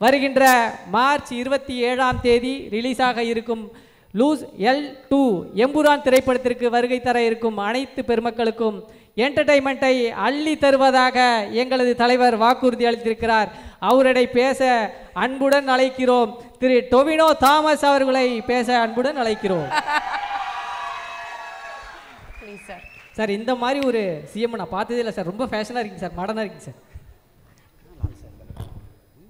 வருகின்ற மார்ச் 27ஆம் தேதி ரிலீஸாக இருக்கும் லூஸ் L2 எம்புரான் திரைப்படத்திற்கு வருகை தர இருக்கும் அனைத்து பெருமக்களுக்கும் என்டர்டைன்மெண்ட்டை அள்ளி தருவதாக எங்களது தலைவர் வாக்குறுதி அளித்திருக்கிறார். அவரை பேச அன்புடன் அழைக்கிறோம். திரு டொவினோ தாமஸ் அவர்களை பேச அன்புடன் அழைக்கிறோம். சார் இந்த மாதிரி ஒரு சிஎம் நான் பார்த்ததே இல்லை சார். ரொம்ப ஃபேஷனாக இருக்குங்க சார், மாடர்னாக இருக்குங்க சார்.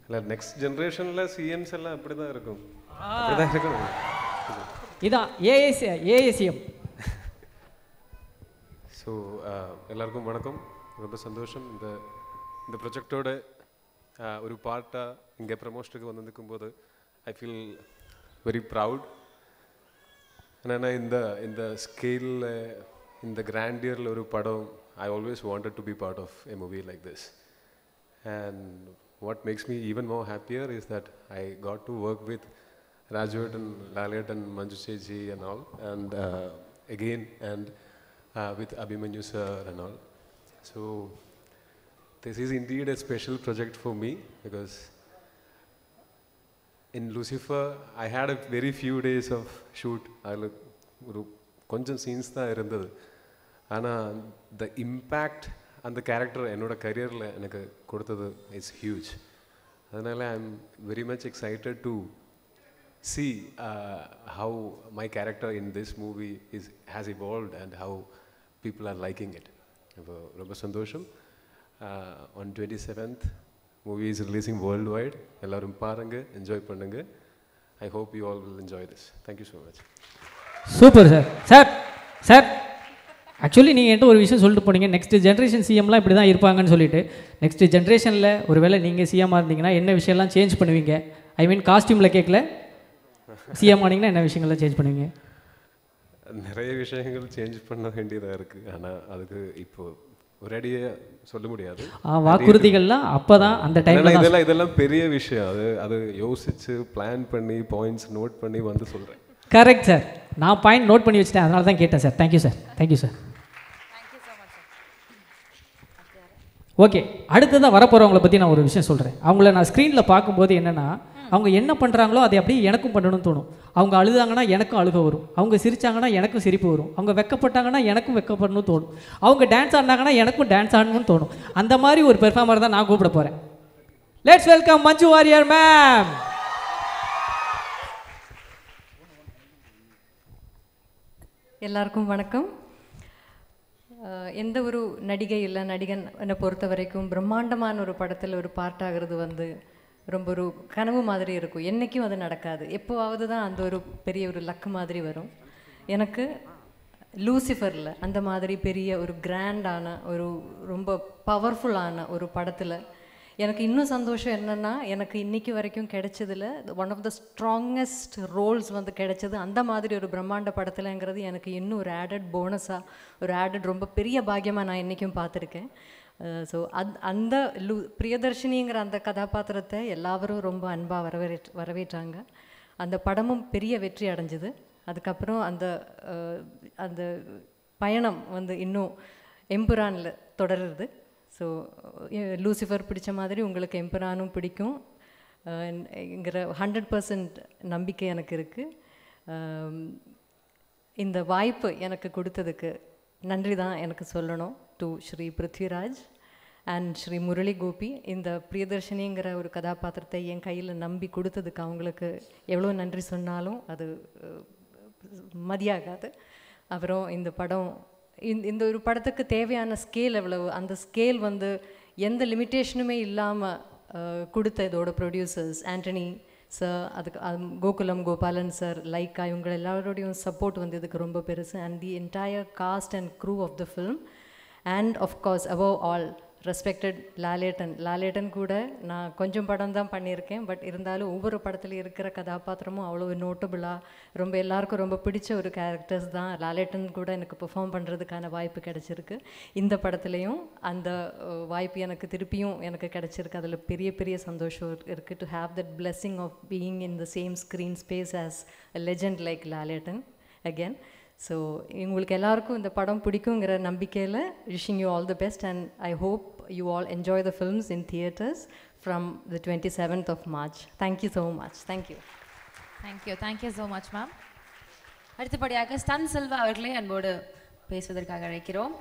இல்லை, நெக்ஸ்ட் ஜென்ரேஷனில் சிஎம்ஸ் எல்லாம் அப்படி தான் இருக்கும். இதான் ஏஏசிஎம். ஸோ எல்லாருக்கும் வணக்கம். ரொம்ப சந்தோஷம் இந்த ப்ரொஜெக்டோட ஒரு பார்ட்டாக இங்கே ப்ரமோஷனுக்கு வந்திருக்கும் போது ஐ ஃபீல் வெரி ப்ரவுட். ஏன்னா இந்த ஸ்கேலில் இந்த கிராண்டியரில் ஒரு படம் I always wanted to be part of a movie like this. And what makes me even more happier is that I got to work with Rajwat and Lalit and Manju Cheji and all, and again with Abhimanyu sir and all. So this is indeed a special project for me because in Lucifer I had a very few days of shoot. கொஞ்சம் scenes தான் இருந்தது. ஆனால் the impact அந்த character என்னோட கரியரில் எனக்கு கொடுத்தது it's huge. அதனால் I am very much excited to see how my character in this movie has evolved and how people are liking it. ரொம்ப சந்தோஷம். On 27th movie is releasing worldwide. எல்லாரும் பாருங்க, enjoy பண்ணுங்க. I hope you all will enjoy this. Thank you so much. Super sir. Sir actually நீங்கள் என்கிட்ட ஒரு விஷயம் சொல்லிட்டு போனீங்க, நெக்ஸ்ட் ஜென்ரேஷன் சிஎம்லாம் இப்படி தான் இருப்பாங்கன்னு சொல்லிட்டு. நெக்ஸ்ட் ஜென்ரேஷனில் ஒரு வேளை நீங்கள் சிஎம்மாக இருந்தீங்கன்னா என்ன விஷயம்லாம் சேஞ்ச் பண்ணுவீங்க? ஐ மீன் காஸ்டியூமில் கேட்கல, சிஎம் ஆனீங்கன்னா என்ன விஷயங்கள்லாம் சேஞ்ச் பண்ணுவீங்க? நிறைய விஷயங்கள் சேஞ்ச் பண்ண வேண்டியதாக இருக்குது. ஆனால் அதுக்கு இப்போ ஒரேடியாக சொல்ல முடியாது. வாக்குறுதிகள்லாம் அப்போ தான் அந்த டைமில் இதெல்லாம் பெரிய விஷயம். அது யோசித்து பிளான் பண்ணி பாயிண்ட்ஸ் நோட் பண்ணி வந்து சொல்கிறேன். Correct sir. நான் பாயிண்ட் நோட் பண்ணி வச்சுட்டேன், அதனால தான் கேட்டேன் sir. Thank you sir. Thank you sir. Okay, அடுத்ததான் வரப்போகிறவங்கள பற்றி நான் ஒரு விஷயம் சொல்கிறேன். அவங்கள நான் ஸ்க்ரீனில் பார்க்கும்போது என்னென்னா, அவங்க என்ன பண்ணுறாங்களோ அதை அப்படியே எனக்கும் பண்ணணும்னு தோணும். அவங்க அழுதாங்கன்னா எனக்கும் அழுக வரும், அவங்க சிரித்தாங்கன்னா எனக்கும் சிரிப்பு வரும், அவங்க வெக்கப்பட்டாங்கன்னா எனக்கும் வெக்கப்படணும்னு தோணும், அவங்க டான்ஸ் ஆடினாங்கன்னா எனக்கும் டான்ஸ் ஆடணும்னு தோணும். அந்த மாதிரி ஒரு பெர்ஃபார்மர் தான் நான் கூப்பிட போகிறேன். Let's welcome Manju Warrier ma'am. எல்லாருக்கும் வணக்கம். எந்த ஒரு நடிகை இல்லை நடிகன் என்னை பொறுத்த வரைக்கும் பிரம்மாண்டமான ஒரு படத்தில் ஒரு பார்ட் ஆகிறது ரொம்ப ஒரு கனவு மாதிரி இருக்கும். என்றைக்கும் அது நடக்காது. எப்போவாவது தான் அந்த ஒரு பெரிய ஒரு லக்கு மாதிரி வரும். எனக்கு லூசிஃபரில் அந்த மாதிரி பெரிய ஒரு கிராண்டான ஒரு ரொம்ப பவர்ஃபுல்லான ஒரு படத்தில் எனக்கு இன்னும் சந்தோஷம் என்னென்னா, எனக்கு இன்றைக்கி வரைக்கும் கிடைச்சதில் one of the strongest roles கிடைச்சது அந்த மாதிரி ஒரு பிரம்மாண்ட படத்தில்ங்கிறது எனக்கு இன்னும் ஒரு ஆடட் போனஸாக, ஒரு ஆடட் ரொம்ப பெரிய பாக்கியமாக நான் இன்றைக்கும் பார்த்துருக்கேன். ஸோ அந்த பிரியதர்ஷினிங்கிற அந்த கதாபாத்திரத்தை எல்லாரும் ரொம்ப அன்பாக வரவேற்றாங்க. அந்த படமும் பெரிய வெற்றி அடைஞ்சிது. அதுக்கப்புறம் அந்த பயணம் இன்னும் எம்புரானில் தொடருது. ஸோ லூசிஃபர் பிடிச்ச மாதிரி உங்களுக்கு எம்புரானும் பிடிக்கும் ங்கிற 100% நம்பிக்கை எனக்கு இருக்குது. இந்த வாய்ப்பு எனக்கு கொடுத்ததுக்கு நன்றி தான் எனக்கு சொல்லணும் டு ஸ்ரீ பிருத்விராஜ் அண்ட் ஸ்ரீ முரளி கோபி. இந்த பிரியதர்ஷினிங்கிற ஒரு கதாபாத்திரத்தை என் கையில் நம்பி கொடுத்ததுக்கு அவங்களுக்கு எவ்வளோ நன்றி சொன்னாலும் அது மதியாகாது. அப்புறம் இந்த படம் இந்த ஒரு படத்துக்கு தேவையான ஸ்கேல் எவ்வளவு, அந்த ஸ்கேல் எந்த லிமிட்டேஷனுமே இல்லாமல் கொடுத்த இதோட ப்ரொடியூசர்ஸ் ஆண்டனி சார், அதுக்கு கோகுலம் கோபாலன் சார், லைக்கா, இவங்க எல்லாரோடையும் சப்போர்ட் இதுக்கு ரொம்ப பெருசு. And the entire cast and crew of the film and of course above all respected Lalettan கூட நான் கொஞ்சம் படம் தான் பண்ணியிருக்கேன். பட் இருந்தாலும் ஒவ்வொரு படத்தில் இருக்கிற கதாபாத்திரமும் அவ்வளோ நோட்டபுளாக ரொம்ப எல்லாருக்கும் ரொம்ப பிடிச்ச ஒரு கேரக்டர்ஸ் தான். லாலேட்டன் கூட எனக்கு பெர்ஃபார்ம் பண்ணுறதுக்கான வாய்ப்பு கிடச்சிருக்கு. இந்த படத்துலையும் அந்த வாய்ப்பு எனக்கு திருப்பியும் எனக்கு கிடச்சிருக்கு. அதில் பெரிய பெரிய சந்தோஷம் இருக்குது. To have that blessing of being in the same screen space as a legend like Lalettan again. So உங்களுக்கு எல்லாருக்கும் இந்த படம் பிடிக்குங்கிற நம்பிக்கையில் wishing you all the best and I hope you all enjoy the films in theaters. from the 27th of March. Thank you so much. Thank you. Thank you so much, ma'am. அடுத்தபடியாக stun Selva அவர்களை அன்போடு பேசுவதற்காக அழைக்கிறோம்.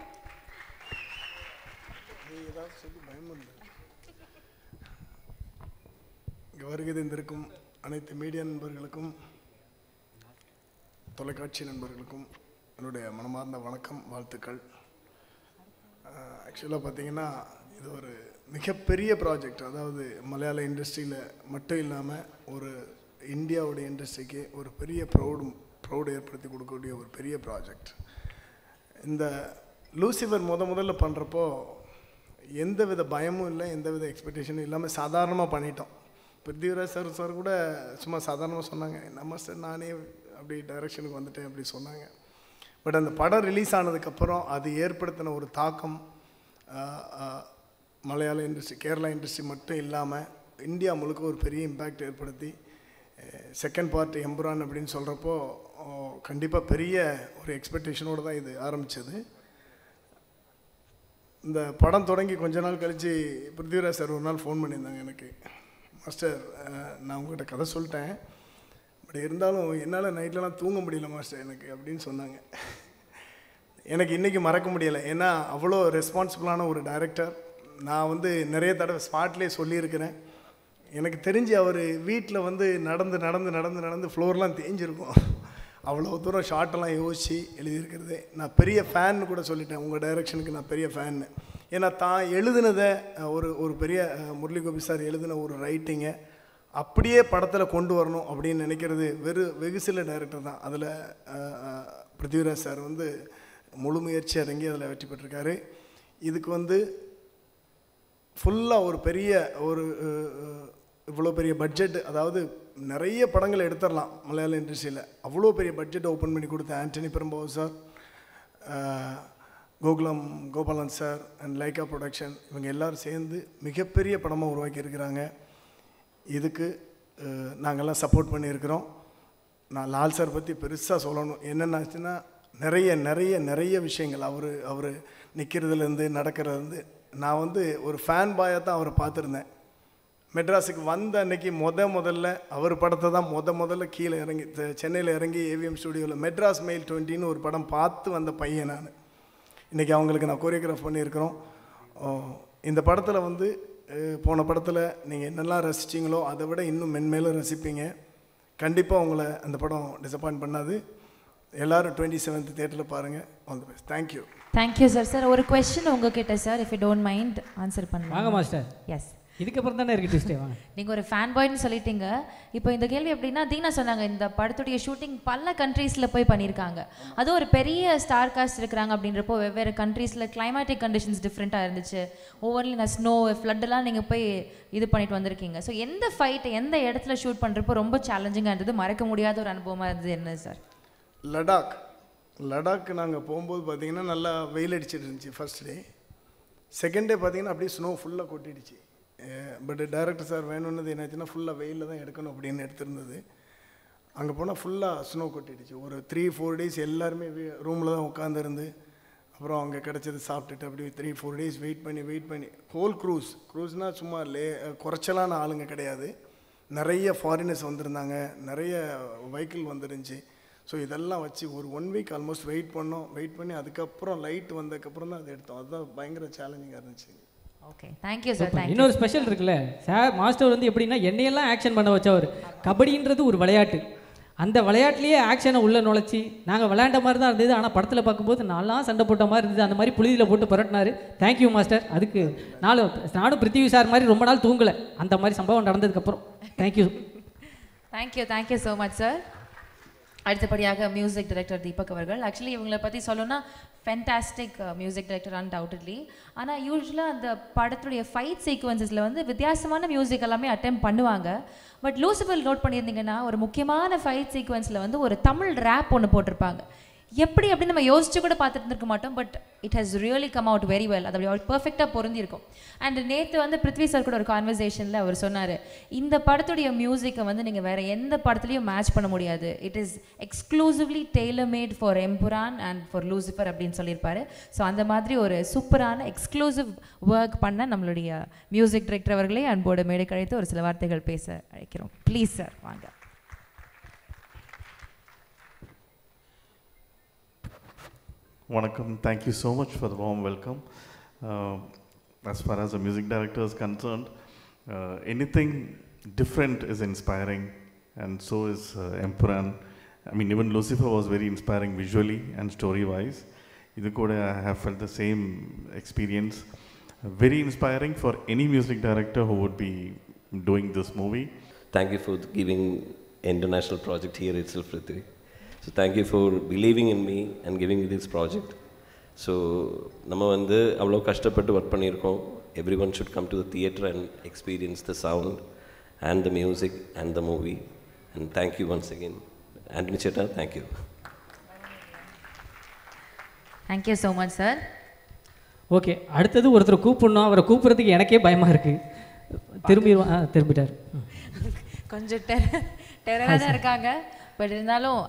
இங்கே வருகை தந்திருக்கும் அனைத்து media நண்பர்களுக்கும் தொலைக்காட்சி நண்பர்களுக்கும் என்னுடைய மனமார்ந்த வணக்கம், வாழ்த்துக்கள். ஆக்சுவலாக பார்த்தீங்கன்னா இது ஒரு மிகப்பெரிய ப்ராஜெக்ட். அதாவது மலையாள இண்டஸ்ட்ரியில் மட்டும் இல்லாமல் ஒரு இந்தியாவுடைய இண்டஸ்ட்ரிக்கு ஒரு பெரிய ப்ரௌடு ஏற்படுத்தி கொடுக்கக்கூடிய ஒரு பெரிய ப்ராஜெக்ட். இந்த லூசிஃபர் முதல்ல பண்ணுறப்போ எந்த வித பயமும் இல்லை, எந்த வித எக்ஸ்பெக்டேஷனும் இல்லாமல் சாதாரணமாக பண்ணிட்டோம். பிருத்திவிராஜ் சார் கூட சும்மா சாதாரணமாக சொன்னாங்க, நம்ம சார் நானே அப்படி டைரக்ஷனுக்கு வந்துட்டேன் அப்படி சொன்னாங்க. பட் அந்த படம் ரிலீஸ் ஆனதுக்கப்புறம் அது ஏற்படுத்தின ஒரு தாக்கம் மலையாள இண்டஸ்ட்ரி, கேரளா இண்டஸ்ட்ரி மட்டும் இல்லாமல் இந்தியா முழுக்க ஒரு பெரிய இம்பேக்ட் ஏற்படுத்தி செகண்ட் பார்ட் எம்புரான் அப்படின்னு சொல்கிறப்போ கண்டிப்பாக பெரிய ஒரு எக்ஸ்பெக்டேஷனோடு தான் இது ஆரம்பித்தது. இந்த படம் தொடங்கி கொஞ்ச நாள் கழித்து பிருத்திவிராஜ் சார் ஒரு நாள் ஃபோன் பண்ணியிருந்தாங்க எனக்கு, மாஸ்டர் நான் உங்கள்கிட்ட கதை சொல்லிட்டேன், பட் இருந்தாலும் என்னால் நைட்லலாம் தூங்க முடியல மாஸ்டர் எனக்கு அப்படின்னு சொன்னாங்க. எனக்கு இன்றைக்கி மறக்க முடியலை. ஏன்னா அவ்வளோ ரெஸ்பான்சிபிளான ஒரு டைரக்டர். நான் நிறைய தடவை ஸ்பாட்லேயே சொல்லியிருக்கிறேன். எனக்கு தெரிஞ்சு அவர் வீட்டில் நடந்து ஃப்ளோர்லாம் தேஞ்சிருக்கும். அவ்வளோ தூரம் ஷார்ட்டெல்லாம் யோசித்து எழுதியிருக்கிறது. நான் பெரிய ஃபேன்னு கூட சொல்லிட்டேன், உங்கள் டைரக்ஷனுக்கு நான் பெரிய ஃபேன்னு. ஏன்னா தான் எழுதுனதை ஒரு பெரிய முரளி கோபி சார் எழுதின ஒரு ரைட்டிங்கை அப்படியே படத்தில் கொண்டு வரணும் அப்படின்னு நினைக்கிறது வெகு சில டைரக்டர் தான். அதில் பிருத்திவிராஜ் சார் முழு முயற்சி இறங்கி அதில் வெற்றி பெற்றிருக்காரு. இதுக்கு ஃபுல்லாக ஒரு பெரிய இவ்வளோ பெரிய பட்ஜெட், அதாவது நிறைய படங்கள் எடுத்துடலாம் மலையாள இண்டஸ்ட்ரியில். அவ்வளோ பெரிய பட்ஜெட் ஓப்பன் பண்ணி கொடுத்த Antony Perumbavoor sir, Gopalan sir and Lyca production, இவங்க எல்லோரும் சேர்ந்து மிகப்பெரிய படமாக உருவாக்கியிருக்கிறாங்க. இதுக்கு நாங்கள்லாம் சப்போர்ட் பண்ணியிருக்கிறோம். நான் லால் சார் பற்றி பெருசாக சொல்லணும். என்னென்னாச்சுன்னா நிறைய விஷயங்கள் அவர் நிற்கிறதுலேருந்து நடக்கிறதுலேருந்து நான் ஒரு ஃபேன் பாயாக தான் அவரை பார்த்துருந்தேன். மெட்ராஸுக்கு வந்த அன்னைக்கு முதல்ல அவர் படத்தை தான் முதல்ல கீழே இறங்கி சென்னையில் இறங்கி ஏவிஎம் ஸ்டுடியோவில் மெட்ராஸ் மெயில் 20ன்னு ஒரு படம் பார்த்து வந்த பையன் நான். இன்றைக்கி அவங்களுக்கு நான் கோரியோகிராஃப் பண்ணியிருக்கிறோம். இந்த படத்தில் போன படத்தில் நீங்கள் என்னெல்லாம் ரசிச்சிங்களோ அதை விட இன்னும் மென்மேலும் ரசிப்பீங்க. கண்டிப்பாக உங்களை அந்த படம் டிசப்பாயிண்ட் பண்ணாது. எல்லாரும் 27th தியேட்டரில் பாருங்கள். All the best. Thank you sir. Sir ஒரு கொஸ்டின் உங்ககிட்ட sir, if you don't mind answer பண்ணுங்க. வாங்க மாஸ்டர். எஸ், இதுக்கப்புறம் தானே இருக்கு ட்விஸ்டே. வாங்க. நீங்கள் ஒரு ஃபேன் பாய்னு சொல்லிட்டீங்க. இப்போ இந்த கேள்வி எப்படின்னா, தீனா சொன்னாங்க இந்த படத்துடைய ஷூட்டிங் பல கண்ட்ரீஸில் போய் பண்ணியிருக்காங்க. அதுவும் ஒரு பெரிய ஸ்டார் காஸ்ட் இருக்கிறாங்க அப்படின்றப்போ வெவ்வேறு கண்ட்ரீஸில் கிளைமேட்டிக் கண்டிஷன்ஸ் டிஃப்ரெண்ட்டாக இருந்துச்சு. ஒவ்வொரு ஸ்னோ ஃப்ளட்டெல்லாம் நீங்கள் போய் இது பண்ணிட்டு வந்திருக்கீங்க. ஸோ எந்த ஃபைட் எந்த இடத்துல ஷூட் பண்ணுறப்போ ரொம்ப சேலஞ்சிங்காக இருந்தது, மறக்க முடியாத ஒரு அனுபவமாக இருந்தது என்ன சார்? லடாக் நாங்கள் போகும்போது பார்த்திங்கன்னா நல்லா வெயில் அடிச்சிட்டு இருந்துச்சு ஃபர்ஸ்ட் டே. செகண்ட் டே பார்த்திங்கன்னா அப்படியே ஸ்னோ ஃபுல்லாக கொட்டிடுச்சு. பட் டைரக்டர் சார் வேணும்னது என்னாச்சுன்னா ஃபுல்லாக வெயிலில் தான் எடுக்கணும் அப்படின்னு எடுத்திருந்தது. அங்கே போனால் ஃபுல்லாக ஸ்னோ கொட்டிடுச்சு. ஒரு 3-4 டேஸ் எல்லாருமே ரூமில் தான் உட்காந்துருந்து அப்புறம் அங்கே கிடச்சது சாப்பிட்டுட்டு அப்படி 3-4 டேஸ் வெயிட் பண்ணி ஹோல் க்ரூஸ்னால் சும்மா குறைச்சலான ஆளுங்க கிடையாது. நிறைய ஃபாரினர்ஸ் வந்திருந்தாங்க, நிறைய வெஹிக்கிள் வந்துருந்துச்சு. ஸோ இதெல்லாம் வச்சு ஒரு 1 வீக் ஆல்மோஸ்ட் வெயிட் பண்ணி அதுக்கப்புறம் லைட் வந்ததுக்கப்புறம் தான் அதை எடுத்தோம். அதுதான் பயங்கர சேலஞ்சிங்காக இருந்துச்சு. Okay, thank you sir. இன்னொரு ஸ்பெஷல் இருக்குல்ல சார், மாஸ்டர் எப்படின்னா என்னையெல்லாம் ஆக்ஷன் பண்ண வச்சவர். கபடின்றது ஒரு விளையாட்டு, அந்த விளையாட்டுலேயே ஆக்ஷனை உள்ளே நுழைச்சி நாங்கள் விளையாண்ட மாதிரி தான் இருந்தது. ஆனால் படத்தில் பார்க்கும்போது நான்லாம் சண்டை போட்ட மாதிரி இருந்தது. அந்த மாதிரி புழுதியில் போட்டு புரட்டினார். Thank you master. அதுக்கு நானும் பிருத்திவி சார் மாதிரி ரொம்ப நாள் தூங்கலை, அந்த மாதிரி சம்பவம் நடந்ததுக்கப்புறம். Thank you so much sir. அடுத்தபடியாக மியூசிக் டைரக்டர் தீபக் அவர்கள். ஆக்சுவலி இவங்களை பற்றி சொல்லணும்னா ஃபென்டாஸ்டிக் மியூசிக் டைரக்டர் அன்டவுட்டட்லி. ஆனால் யூஸ்வலாக அந்த படத்துடைய ஃபைட் சீக்வன்சஸில் வித்தியாசமான மியூசிக் எல்லாமே அட்டெம்ப்ட் பண்ணுவாங்க. பட் லூசிஃபர் நோட் பண்ணியிருந்தீங்கன்னா ஒரு முக்கியமான ஃபைட் சீக்வன்ஸில் ஒரு தமிழ் ரேப் ஒன்று போட்டிருப்பாங்க. எப்படி அப்படி நம்ம யோசிச்சு கூட பார்த்துட்டு இருக்க மாட்டோம். But it has really come out very well. அது அப்படி பர்ஃபெக்டாக பொருந்திருக்கும். அண்ட் நேற்று வந்து பிருத்வி சார் கூட ஒரு கான்வர்சேஷனில் அவர் சொன்னார், இந்த படத்துடைய மியூசிக்கை வந்து நீங்கள் வேறு எந்த படத்துலையும் மேட்ச் பண்ண முடியாது. It is exclusively tailor made for Empuraan and for Lucifer அப்படின்னு சொல்லியிருப்பாரு. ஸோ அந்த மாதிரி ஒரு சூப்பரான எக்ஸ்க்ளூசிவ் ஒர்க் பண்ண நம்மளுடைய மியூசிக் டைரக்டர் அவர்களே அன்போடு மேடை கழித்து ஒரு சில வார்த்தைகள் பேச அழைக்கிறோம். ப்ளீஸ் சார் வாங்க. Vanakkam, thank you so much for the warm welcome. As far as a music director is concerned, anything different is inspiring, and so is Empuran. I mean, even Lucifer was very inspiring visually and story-wise. Idu kuda I have felt the same experience. Very inspiring for any music director who would be doing this movie. Thank you for giving international project here itself, Prithvi. So thank you for believing in me and giving me this project. So நம்ம வந்து அவ்வளோ கஷ்டப்பட்டு work பண்ணியிருக்கோம். Everyone should come to the theatre and experience the sound and the music and the movie. And thank you once again. Anthony Chetta, thank you. Thank you so much, sir. Okay, அடுத்தது ஒருத்தர் கூப்பிடணும். அவரை கூப்பிட்றதுக்கு எனக்கே பயமாக இருக்குது. திரும்பிட்டார். கொஞ்சம் டெரராக தான் இருக்காங்க. பட் இருந்தாலும்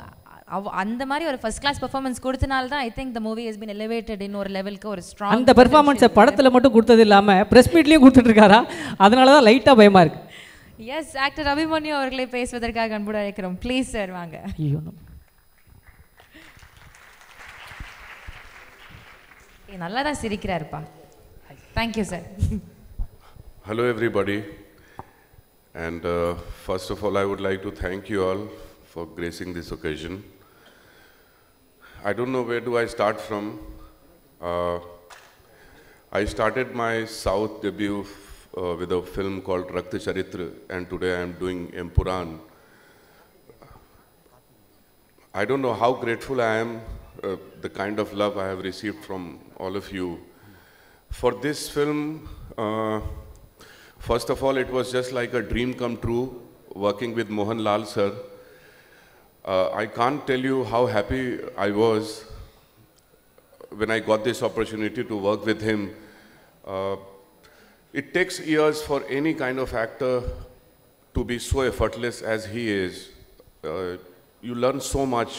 அந்த மாதிரி ஒரு ஃபர்ஸ்ட் கிளாஸ் பெர்ஃபார்மன்ஸ் கொடுத்தனால தான் I think the movie has been elevated in ஒரு லெவலுக்கு ஒரு ஸ்ட்ராங். அந்த பெர்ஃபார்மன்ஸை படத்தில் மட்டும் கொடுத்தது இல்லாமல் ப்ரெஸ் மீட்லேயும் கொடுத்துட்ருக்காரா? அதனால தான் லைட்டாக பயமாக இருக்குது. எஸ், ஆக்டர் அபிமன்யு அவர்களை பேசுவதற்காக அன்போடு அழைக்கிறோம். ப்ளீஸ் சார் வாங்க. ஐயோ, நல்லா தான் சிரிக்கிறாருப்பா. Thank you sir. Hello everybody, and first of all I would like to thank you all for gracing this occasion. I don't know where do I start from. I started my South debut with a film called Rakta Charitra, and today I am doing Empuran. I don't know how grateful I am, the kind of love I have received from all of you. For this film, first of all, it was just like a dream come true working with Mohan Lal sir. I can't tell you how happy I was when I got this opportunity to work with him. It takes years for any kind of actor to be so effortless as he is. You learn so much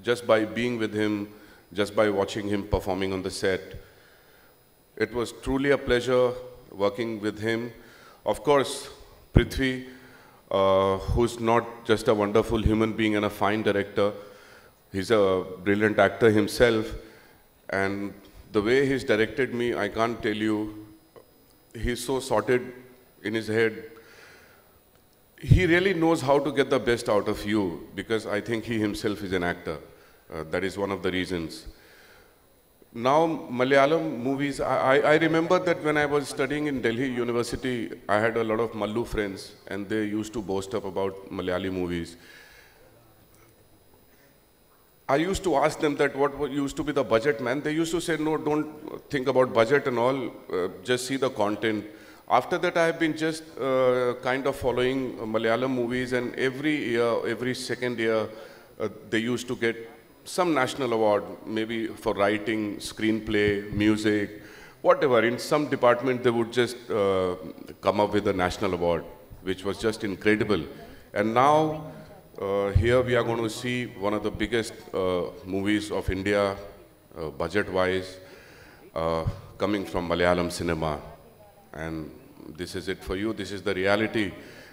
just by being with him, just by watching him performing on the set. It was truly a pleasure working with him. Of course, Prithvi, who's not just a wonderful human being and a fine director, he's a brilliant actor himself, and the way he's directed me, I can't tell you, he's so sorted in his head. He really knows how to get the best out of you, because I think he himself is an actor. That is one of the reasons. Now, Malayalam movies, I remember that when I was studying in Delhi University, I had a lot of Mallu friends, and they used to boast up about Malayali movies. I used to ask them that what used to be the budget, man. They used to say, no, don't think about budget and all, just see the content. After that, I have been just kind of following Malayalam movies, and every year, every second year, they used to get some national award, maybe for writing, screenplay, music, whatever. In some department, they would just come up with a national award, which was just incredible. And now, here we are going to see one of the biggest movies of India, budget-wise, coming from Malayalam cinema. And this is it for you, this is the reality.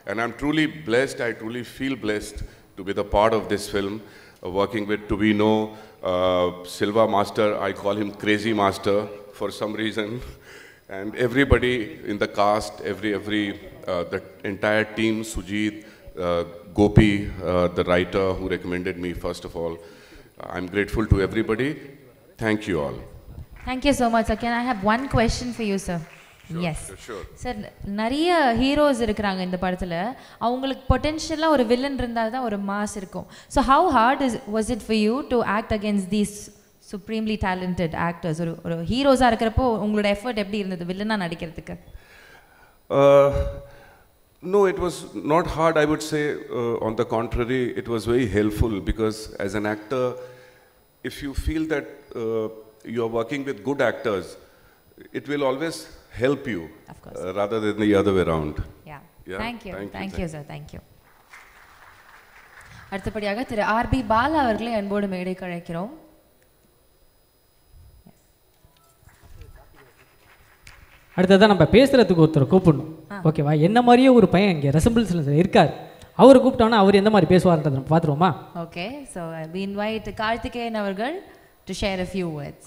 And I'm truly blessed, I truly feel blessed to be the part of this film. Working with Tubino, Silva Master, I call him Crazy Master for some reason, and everybody in the cast, the entire team, Sujit, Gopi, the writer who recommended me first of all. I'm grateful to everybody. Thank you all. Thank you so much. Can I have one question for you, sir? Yes sir, நிறைய heroes இருக்கிறாங்க இந்த படத்தில். அவங்களுக்கு பொட்டென்ஷியலாக ஒரு villain இருந்தால் தான் ஒரு mass இருக்கும். So how heart was it for you to act against these supremely talented actors? ஒரு ஹீரோஸாக இருக்கிறப்போ உங்களோட எஃபர்ட் எப்படி இருந்தது வில்லனாக நடிக்கிறதுக்கு? No, it was not hard, I would say. On the contrary, it was very helpful, because as an actor, if you feel that you're working with good actors, it will always help you Of course. rather than the other way around. Yeah. Yeah, Thank you. thank you, Thank thank you, sir. Thank you. அடுத்தபடியாக திரு RB Bala அவர்களை அன்போடு மேடைக்கு அழைக்கிறோம். அடுத்ததான் நம்ம பேசுறதுக்கு ஒருத்தர் கூப்பிடணும். ஓகேவா? என்ன மாதிரியே ஒரு பையன் இங்கே ரெசம்பிள்ஸில் இருக்கார். அவரை கூப்பிட்டோன்னா அவர் எந்த மாதிரி பேசுவார்ன்றதை நம்ம பார்த்துருவோமா? Okay, so we invite Karthikeyan அவர்கள் to share a few words.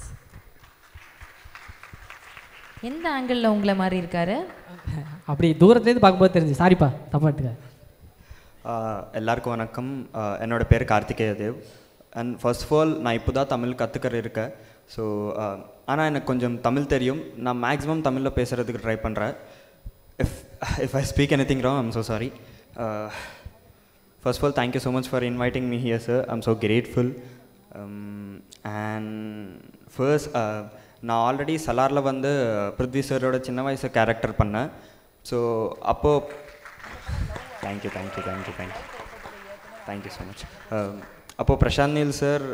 எந்த ஆங்கிளில் உங்களை மாதிரி இருக்காரு? அப்படி தூரத்துலேருந்து பார்க்கும்போது தெரிஞ்சு. சாரிப்பா, தப்பா எடுத்துக்க. எல்லாருக்கும் வணக்கம். என்னோட பேர் Karthikeya Dev. And first of all நான் இப்போ தான் தமிழ் கற்றுக்கிற இருக்கேன். ஸோ ஆனால் எனக்கு கொஞ்சம் தமிழ் தெரியும். நான் மேக்ஸிமம் தமிழில் பேசுகிறதுக்கு ட்ரை பண்ணுறேன். If I speak anything wrong, I'm so sorry. First of all thank you so much for inviting me here sir. I'm so grateful. And first நான் ஆல்ரெடி சலாரில் வந்து பிருத்வி சாரோட சின்ன வயசு கேரக்டர் பண்ணேன். ஸோ அப்போது தேங்க்யூ ஸோ மச். அப்போது பிரசாந்த் நீல் சார்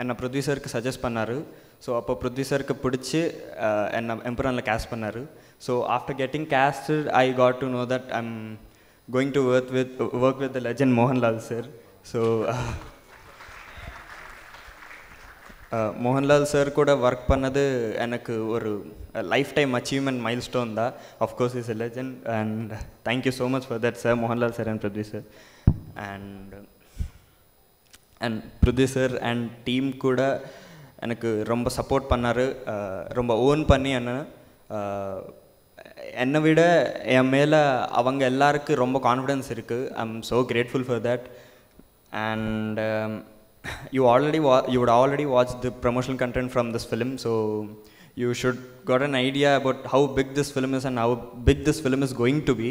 என்னை பிருத்வி சாருக்கு சஜஸ்ட் பண்ணார். ஸோ அப்போ பிருத்வி சாருக்கு பிடிச்சி என்னை எம்புரானில் கேஸ்ட் பண்ணார். So after getting casted I got to know that I'm going to work with the legend Mohanlal sir. So Mohanlal sir கூட ஒர்க் பண்ணது எனக்கு ஒரு lifetime achievement milestone தான். Of course is a legend and thank you so much for that sir, Mohanlal sir and Prithvi sir. And Prithvi sir and team கூட எனக்கு ரொம்ப support பண்ணார். ரொம்ப ஓன் பண்ணி என்னை விட என் மேலே அவங்க எல்லாருக்கும் ரொம்ப கான்ஃபிடென்ஸ் இருக்குது. I am so grateful for that. And you would already watch the promotional content from this film, so you should got an idea about how big this film is and how big this film is going to be.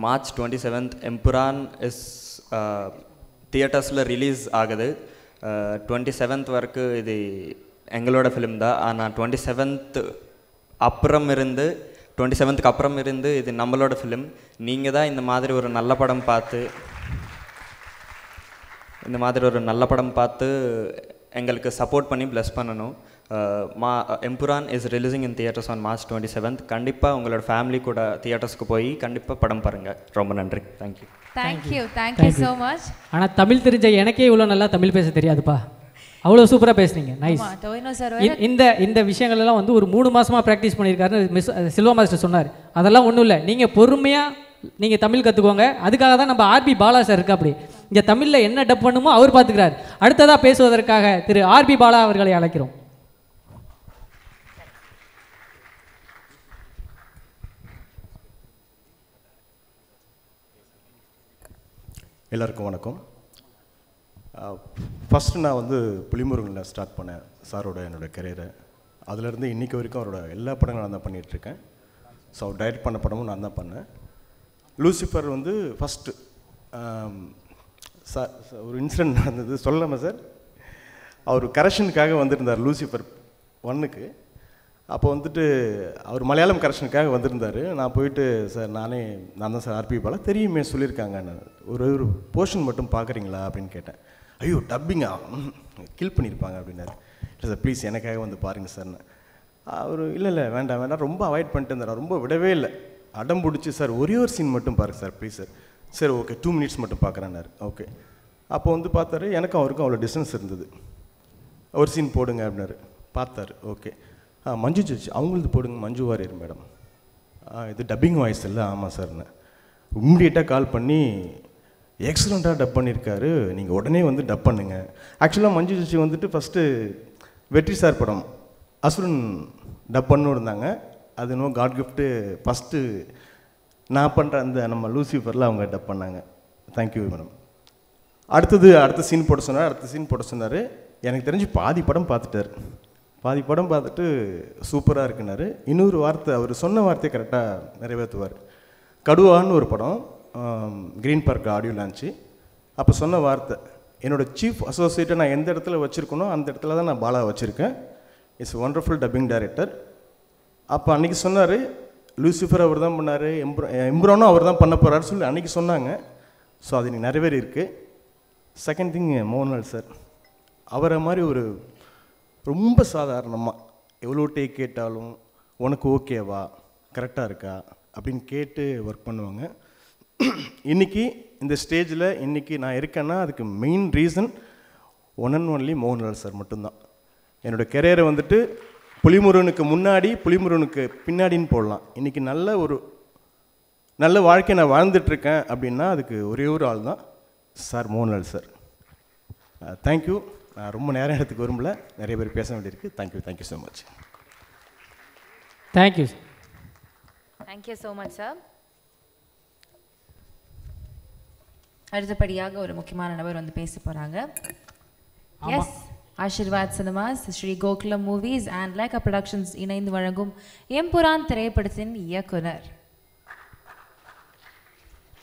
March 27th Empuran is theaters la release agadu. 27th வரைக்கு இது எங்களோட film தான். ஆனால் 27th அப்புறம் இருந்து 27th அப்புறம் இருந்து இது நம்மளோட ஃபிலிம். நீங்கள் தான் இந்த மாதிரி ஒரு நல்ல படம் பார்த்து எங்களுக்கு சப்போர்ட் பண்ணி ப்ளஸ் பண்ணணும். Empuraan is releasing in theatres on March 27th. கண்டிப்பாக உங்களோட ஃபேமிலி கூட தியேட்டர்ஸ்க்கு போய் கண்டிப்பாக படம் பாருங்கள். ரொம்ப நன்றி. Thank you so much. ஆனால் தமிழ் தெரிஞ்ச எனக்கே இவ்வளோ நல்லா தமிழ் பேச தெரியாதுப்பா. அவ்வளோ சூப்பராக பேசுனீங்க. நைஸ். இந்த விஷயங்கள்லாம் வந்து ஒரு 3 மாதமாக ப்ராக்டிஸ் பண்ணியிருக்காருன்னு மிஸ் சில்வா மாஸ்டர் சொன்னார். அதெல்லாம் ஒன்றும் இல்லை. நீங்கள் பொறுமையாக நீங்கள் தமிழ் கற்றுக்கோங்க. அதுக்காக தான் நம்ம ஆர்பி பாலா சார் இருக்கா. அப்படி இங்கே தமிழில் என்ன டப் பண்ணுமோ அவர் பார்த்துக்கிறார். அடுத்ததாக பேசுவதற்காக திரு ஆர்பி பாலா அவர்களை அழைக்கிறோம். எல்லாருக்கும் வணக்கம். ஃபஸ்ட்டு நான் வந்து புலிமுருகனில் ஸ்டார்ட் பண்ணேன் சாரோட என்னோடய கரியரை. அதுலேருந்து இன்றைக்கி வரைக்கும் அவரோட எல்லா படங்களும் நான் தான் பண்ணிகிட்ருக்கேன். ஸோ அவர் டைரக்ட் பண்ண படமும் நான் தான் பண்ணேன். லூசிஃபர் வந்து ஃபஸ்ட்டு சார் ஒரு இன்சிடென்ட் நடந்தது, சொல்லலாமா சார்? அவர் கரெக்ஷனுக்காக வந்திருந்தார் லூசிஃபர் 1க்கு. அப்போ வந்துட்டு அவர் மலையாளம் கரெக்ஷனுக்காக வந்திருந்தார். நான் போயிட்டு சார் நான் தான் சார் ஆர்பி பாலா, தெரியுமே சொல்லியிருக்காங்க, நான் ஒரு போர்ஷன் மட்டும் பார்க்குறீங்களா அப்படின்னு கேட்டேன். ஐயோ டப்பிங்கா கில் பண்ணியிருப்பாங்க அப்படின்னாரு. இல்லை சார் ப்ளீஸ் எனக்காக வந்து பாருங்கள் சார்னு. அவர் இல்லை வேண்டாம் ரொம்ப அவாய்ட் பண்ணிட்டு இருந்தார். ரொம்ப விடவே இல்லை, அடம் பிடிச்சி சார் ஒரே ஒரு சீன் மட்டும் பாருங்கள் சார் ப்ளீஸ் சார். சரி ஓகே 2 minutes மட்டும் பார்க்குறேன்னாரு. ஓகே அப்போ வந்து பார்த்தாரு, எனக்கும் அவருக்கும் அவ்வளோ டிஸ்டன்ஸ் இருந்தது. ஒரு சீன் போடுங்க அப்படின்னாரு. பார்த்தாரு. ஓகே மஞ்சு சேச்சி அவங்களது போடுங்க, மஞ்சு வாரியர் மேடம். இது டப்பிங் வாய்ஸ் இல்லை. ஆமாம் சார்னு இம்மிடியேட்டாக கால் பண்ணி எக்ஸலண்ட்டாக டப் பண்ணியிருக்காரு, நீங்கள் உடனே வந்து டப் பண்ணுங்க. ஆக்சுவலாக மஞ்சு சேச்சி வந்துட்டு ஃபஸ்ட்டு வெற்றி சார் படம் அசுரன் டப் பண்ணு இருந்தாங்க. அது இன்னும் காட் கிஃப்ட்டு ஃபஸ்ட்டு நான் பண்ணுற அந்த நம்ம லூசிஃபரில் அவங்க டப் பண்ணாங்க. Thank you madam. அடுத்த சீன் போட சொன்னார். எனக்கு தெரிஞ்சு பாதி படம் பார்த்துட்டு சூப்பராக இருக்குனாரு. இன்னொரு வார்த்தை அவர் சொன்ன வார்த்தையை கரெக்டாக நிறைவேற்றுவார். கடுவான்னு ஒரு படம் க்ரீன் பார்க் ஆடியோ லான்ச்சு. அப்போ சொன்ன வார்த்தை, என்னோடய சீஃப் அசோசியேட்டை நான் எந்த இடத்துல வச்சுருக்கணும் அந்த இடத்துல தான் நான் பாலா வச்சுருக்கேன். It's wonderful dubbing director. அப்போ அன்றைக்கி சொன்னார், லூசிஃபர் அவர் தான் பண்ணார், எம்புரானும் அவர் தான் பண்ண போகிறாரு சொல்லி அன்றைக்கி சொன்னாங்க. ஸோ அது இன்னைக்கு நிறைவேறி இருக்குது. செகண்ட் திங் மோகன்லால் சார், அவரை மாதிரி ஒரு ரொம்ப சாதாரணமாக எவ்வளோ டேக் கேட்டாலும் உனக்கு ஓகேவா கரெக்டாக இருக்கா அப்படின்னு கேட்டு ஒர்க் பண்ணுவாங்க. இன்றைக்கி இந்த ஸ்டேஜில் இன்றைக்கி நான் இருக்கேன்னா அதுக்கு main reason one and only Mohanlal sir மட்டும்தான். என்னோடய கெரியரை வந்துட்டு புலிமுருகனுக்கு முன்னாடி புலிமுருகனுக்கு பின்னாடின்னு போடலாம். இன்றைக்கி நல்ல வாழ்க்கையை நான் வாழ்ந்துட்டுருக்கேன் அப்படின்னா அதுக்கு ஒரே ஒரு ஆள் தான் சார், மோகன்லால் சார். தேங்க்யூ. நான் ரொம்ப நேரம் இடத்துக்கு விரும்பல, நிறைய பேர் பேச வேண்டியிருக்கு. Thank you so much. Thank you sir. Thank you so much sir. அடுத்தபடியாக ஒரு முக்கியமான நபர் வந்து பேச போகிறாங்க. Yes, Aashirvad cinemas, Sri Gokulam movies and Lyca productions இணைந்து வழங்கும் எம்புரான் திரைப்படத்தின் இயக்குனர்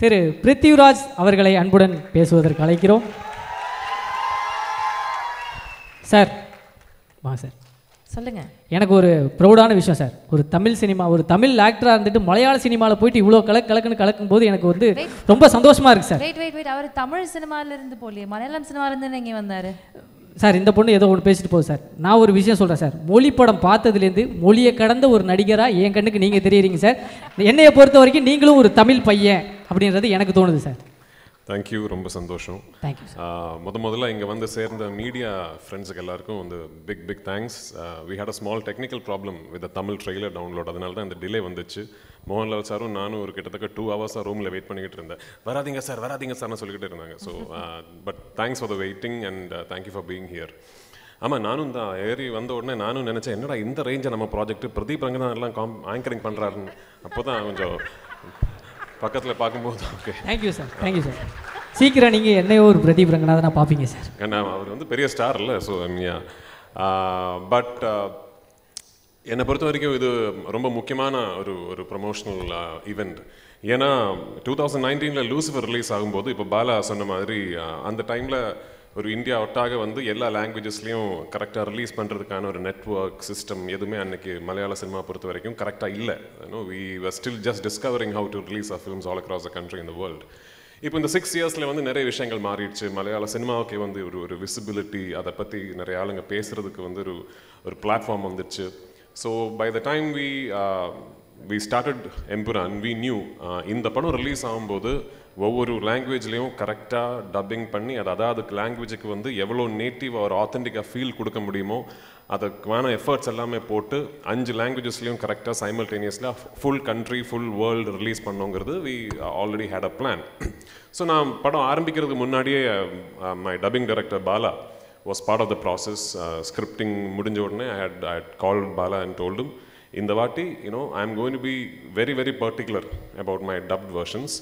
திரு பிருத்திவிராஜ் அவர்களை அன்புடன் பேசுவதற்கு அழைக்கிறோம். சார் வாங்க சார். சொல்லுங்க. எனக்கு ஒரு ப்ரௌடான விஷயம் சார். ஒரு தமிழ் சினிமா, ஒரு தமிழ் ஆக்டராக இருந்துட்டு மலையாள சினிமாவில் போயிட்டு இவ்வளோ கலக்குன்னு கலக்கும் போது எனக்கு வந்து ரொம்ப சந்தோஷமா இருக்கு சார். வெயிட் அவர் தமிழ் சினிமாவிலிருந்து போலியே, மலையாளம் சினிமாவிலேருந்து இங்கே வந்தார் சார். இந்த பொண்ணு ஏதோ ஒன்று பேசிட்டு போகுது சார். நான் ஒரு விஷயம் சொல்கிறேன் சார். மொழி படம் பார்த்ததுலேருந்து மொழியை கடந்த ஒரு நடிகராக என் கண்ணுக்கு நீங்கள் தெரியுறீங்க சார். என்னையை பொறுத்த வரைக்கும் நீங்களும் ஒரு தமிழ் பையன் அப்படின்றது எனக்கு தோணுது சார். தேங்க்யூ, ரொம்ப சந்தோஷம். தேங்க்யூ. முதல்ல இங்கே வந்து சேர்ந்த மீடியா ஃப்ரெண்ட்ஸுக்கு எல்லாருக்கும் வந்து big thanks. We had a small technical problem with Tamil trailer download, அதனால தான் இந்த டிலே வந்துச்சு. மோகன்லால் சாரும் நானும் ஒரு கிட்டத்தட்ட 2 hours ரூமில் வெயிட் பண்ணிக்கிட்டு இருந்தேன். வராதிங்க சார்னு சொல்லிக்கிட்டு இருந்தாங்க. So but thanks for the waiting and thank you for being here. ஆமாம், நானும் தான் ஏறி வந்த உடனே நானும் நினச்சேன், என்னடா இந்த ரேஞ்சை நம்ம ப்ராஜெக்ட் பிரதீப் ரங்கநாதன் எல்லாம் ஆங்கரிங் பண்ணுறாருன்னு. அப்போ தான் கொஞ்சம் பக்கத்தில் பார்க்கும்போது ஓகே. Thank you sir. சீக்கிரம் நீங்கள் என்னையோ ஒரு பிரதீப் ரங்கநாதனா பார்ப்பீங்க சார். ஏன்னா அவர் வந்து பெரிய ஸ்டார் இல்லை. ஸோ பட் என்னை பொறுத்த வரைக்கும் இது ரொம்ப முக்கியமான ஒரு ப்ரமோஷனல் ஈவெண்ட். ஏன்னா 2019 லூசிஃபர் ரிலீஸ் ஆகும்போது இப்போ பாலா சொன்ன மாதிரி அந்த டைமில் ஒரு இந்தியா ஒட்டாக வந்து எல்லா லாங்குவேஜஸ்லேயும் கரெக்டாக ரிலீஸ் பண்ணுறதுக்கான ஒரு நெட்வொர்க் சிஸ்டம் எதுவுமே அன்றைக்கி மலையாள சினிமா பொறுத்த வரைக்கும் கரெக்டாக இல்லை. We were still just discovering how to release of films all across the country in the world. இப்போ இந்த 6 yearsல வந்து நிறைய விஷயங்கள் மாறிடுச்சு. மலையாள சினிமாவுக்கு வந்து ஒரு விசிபிலிட்டி, அதை பற்றி நிறைய ஆளுங்க பேசுகிறதுக்கு வந்து ஒரு பிளாட்ஃபார்ம் வந்துடுச்சு. So by the time we started Empuraan, we knew இந்த படம் ரிலீஸ் ஆகும்போது ஒவ்வொரு லாங்குவேஜ்லேயும் கரெக்டாக டப்பிங் பண்ணி அதுக்கு லாங்குவேஜுக்கு வந்து எவ்வளோ நேட்டிவ் ஒரு ஆத்தென்டிக்காக ஃபீல் கொடுக்க முடியுமோ அதுக்கான எஃபர்ட்ஸ் எல்லாமே போட்டு 5 லாங்குவேஜஸ்லேயும் கரெக்டாக சைமல்டேனியஸில் full country full world release பண்ணோங்கிறது we already had a plan. So நான் படம் ஆரம்பிக்கிறதுக்கு முன்னாடியே my dubbing director Bala was part of the process. Scripting முடிஞ்ச உடனே ஐ had called Bala and told him, இந்த வாட்டி ஐ am going to be very very particular about my dubbed versions.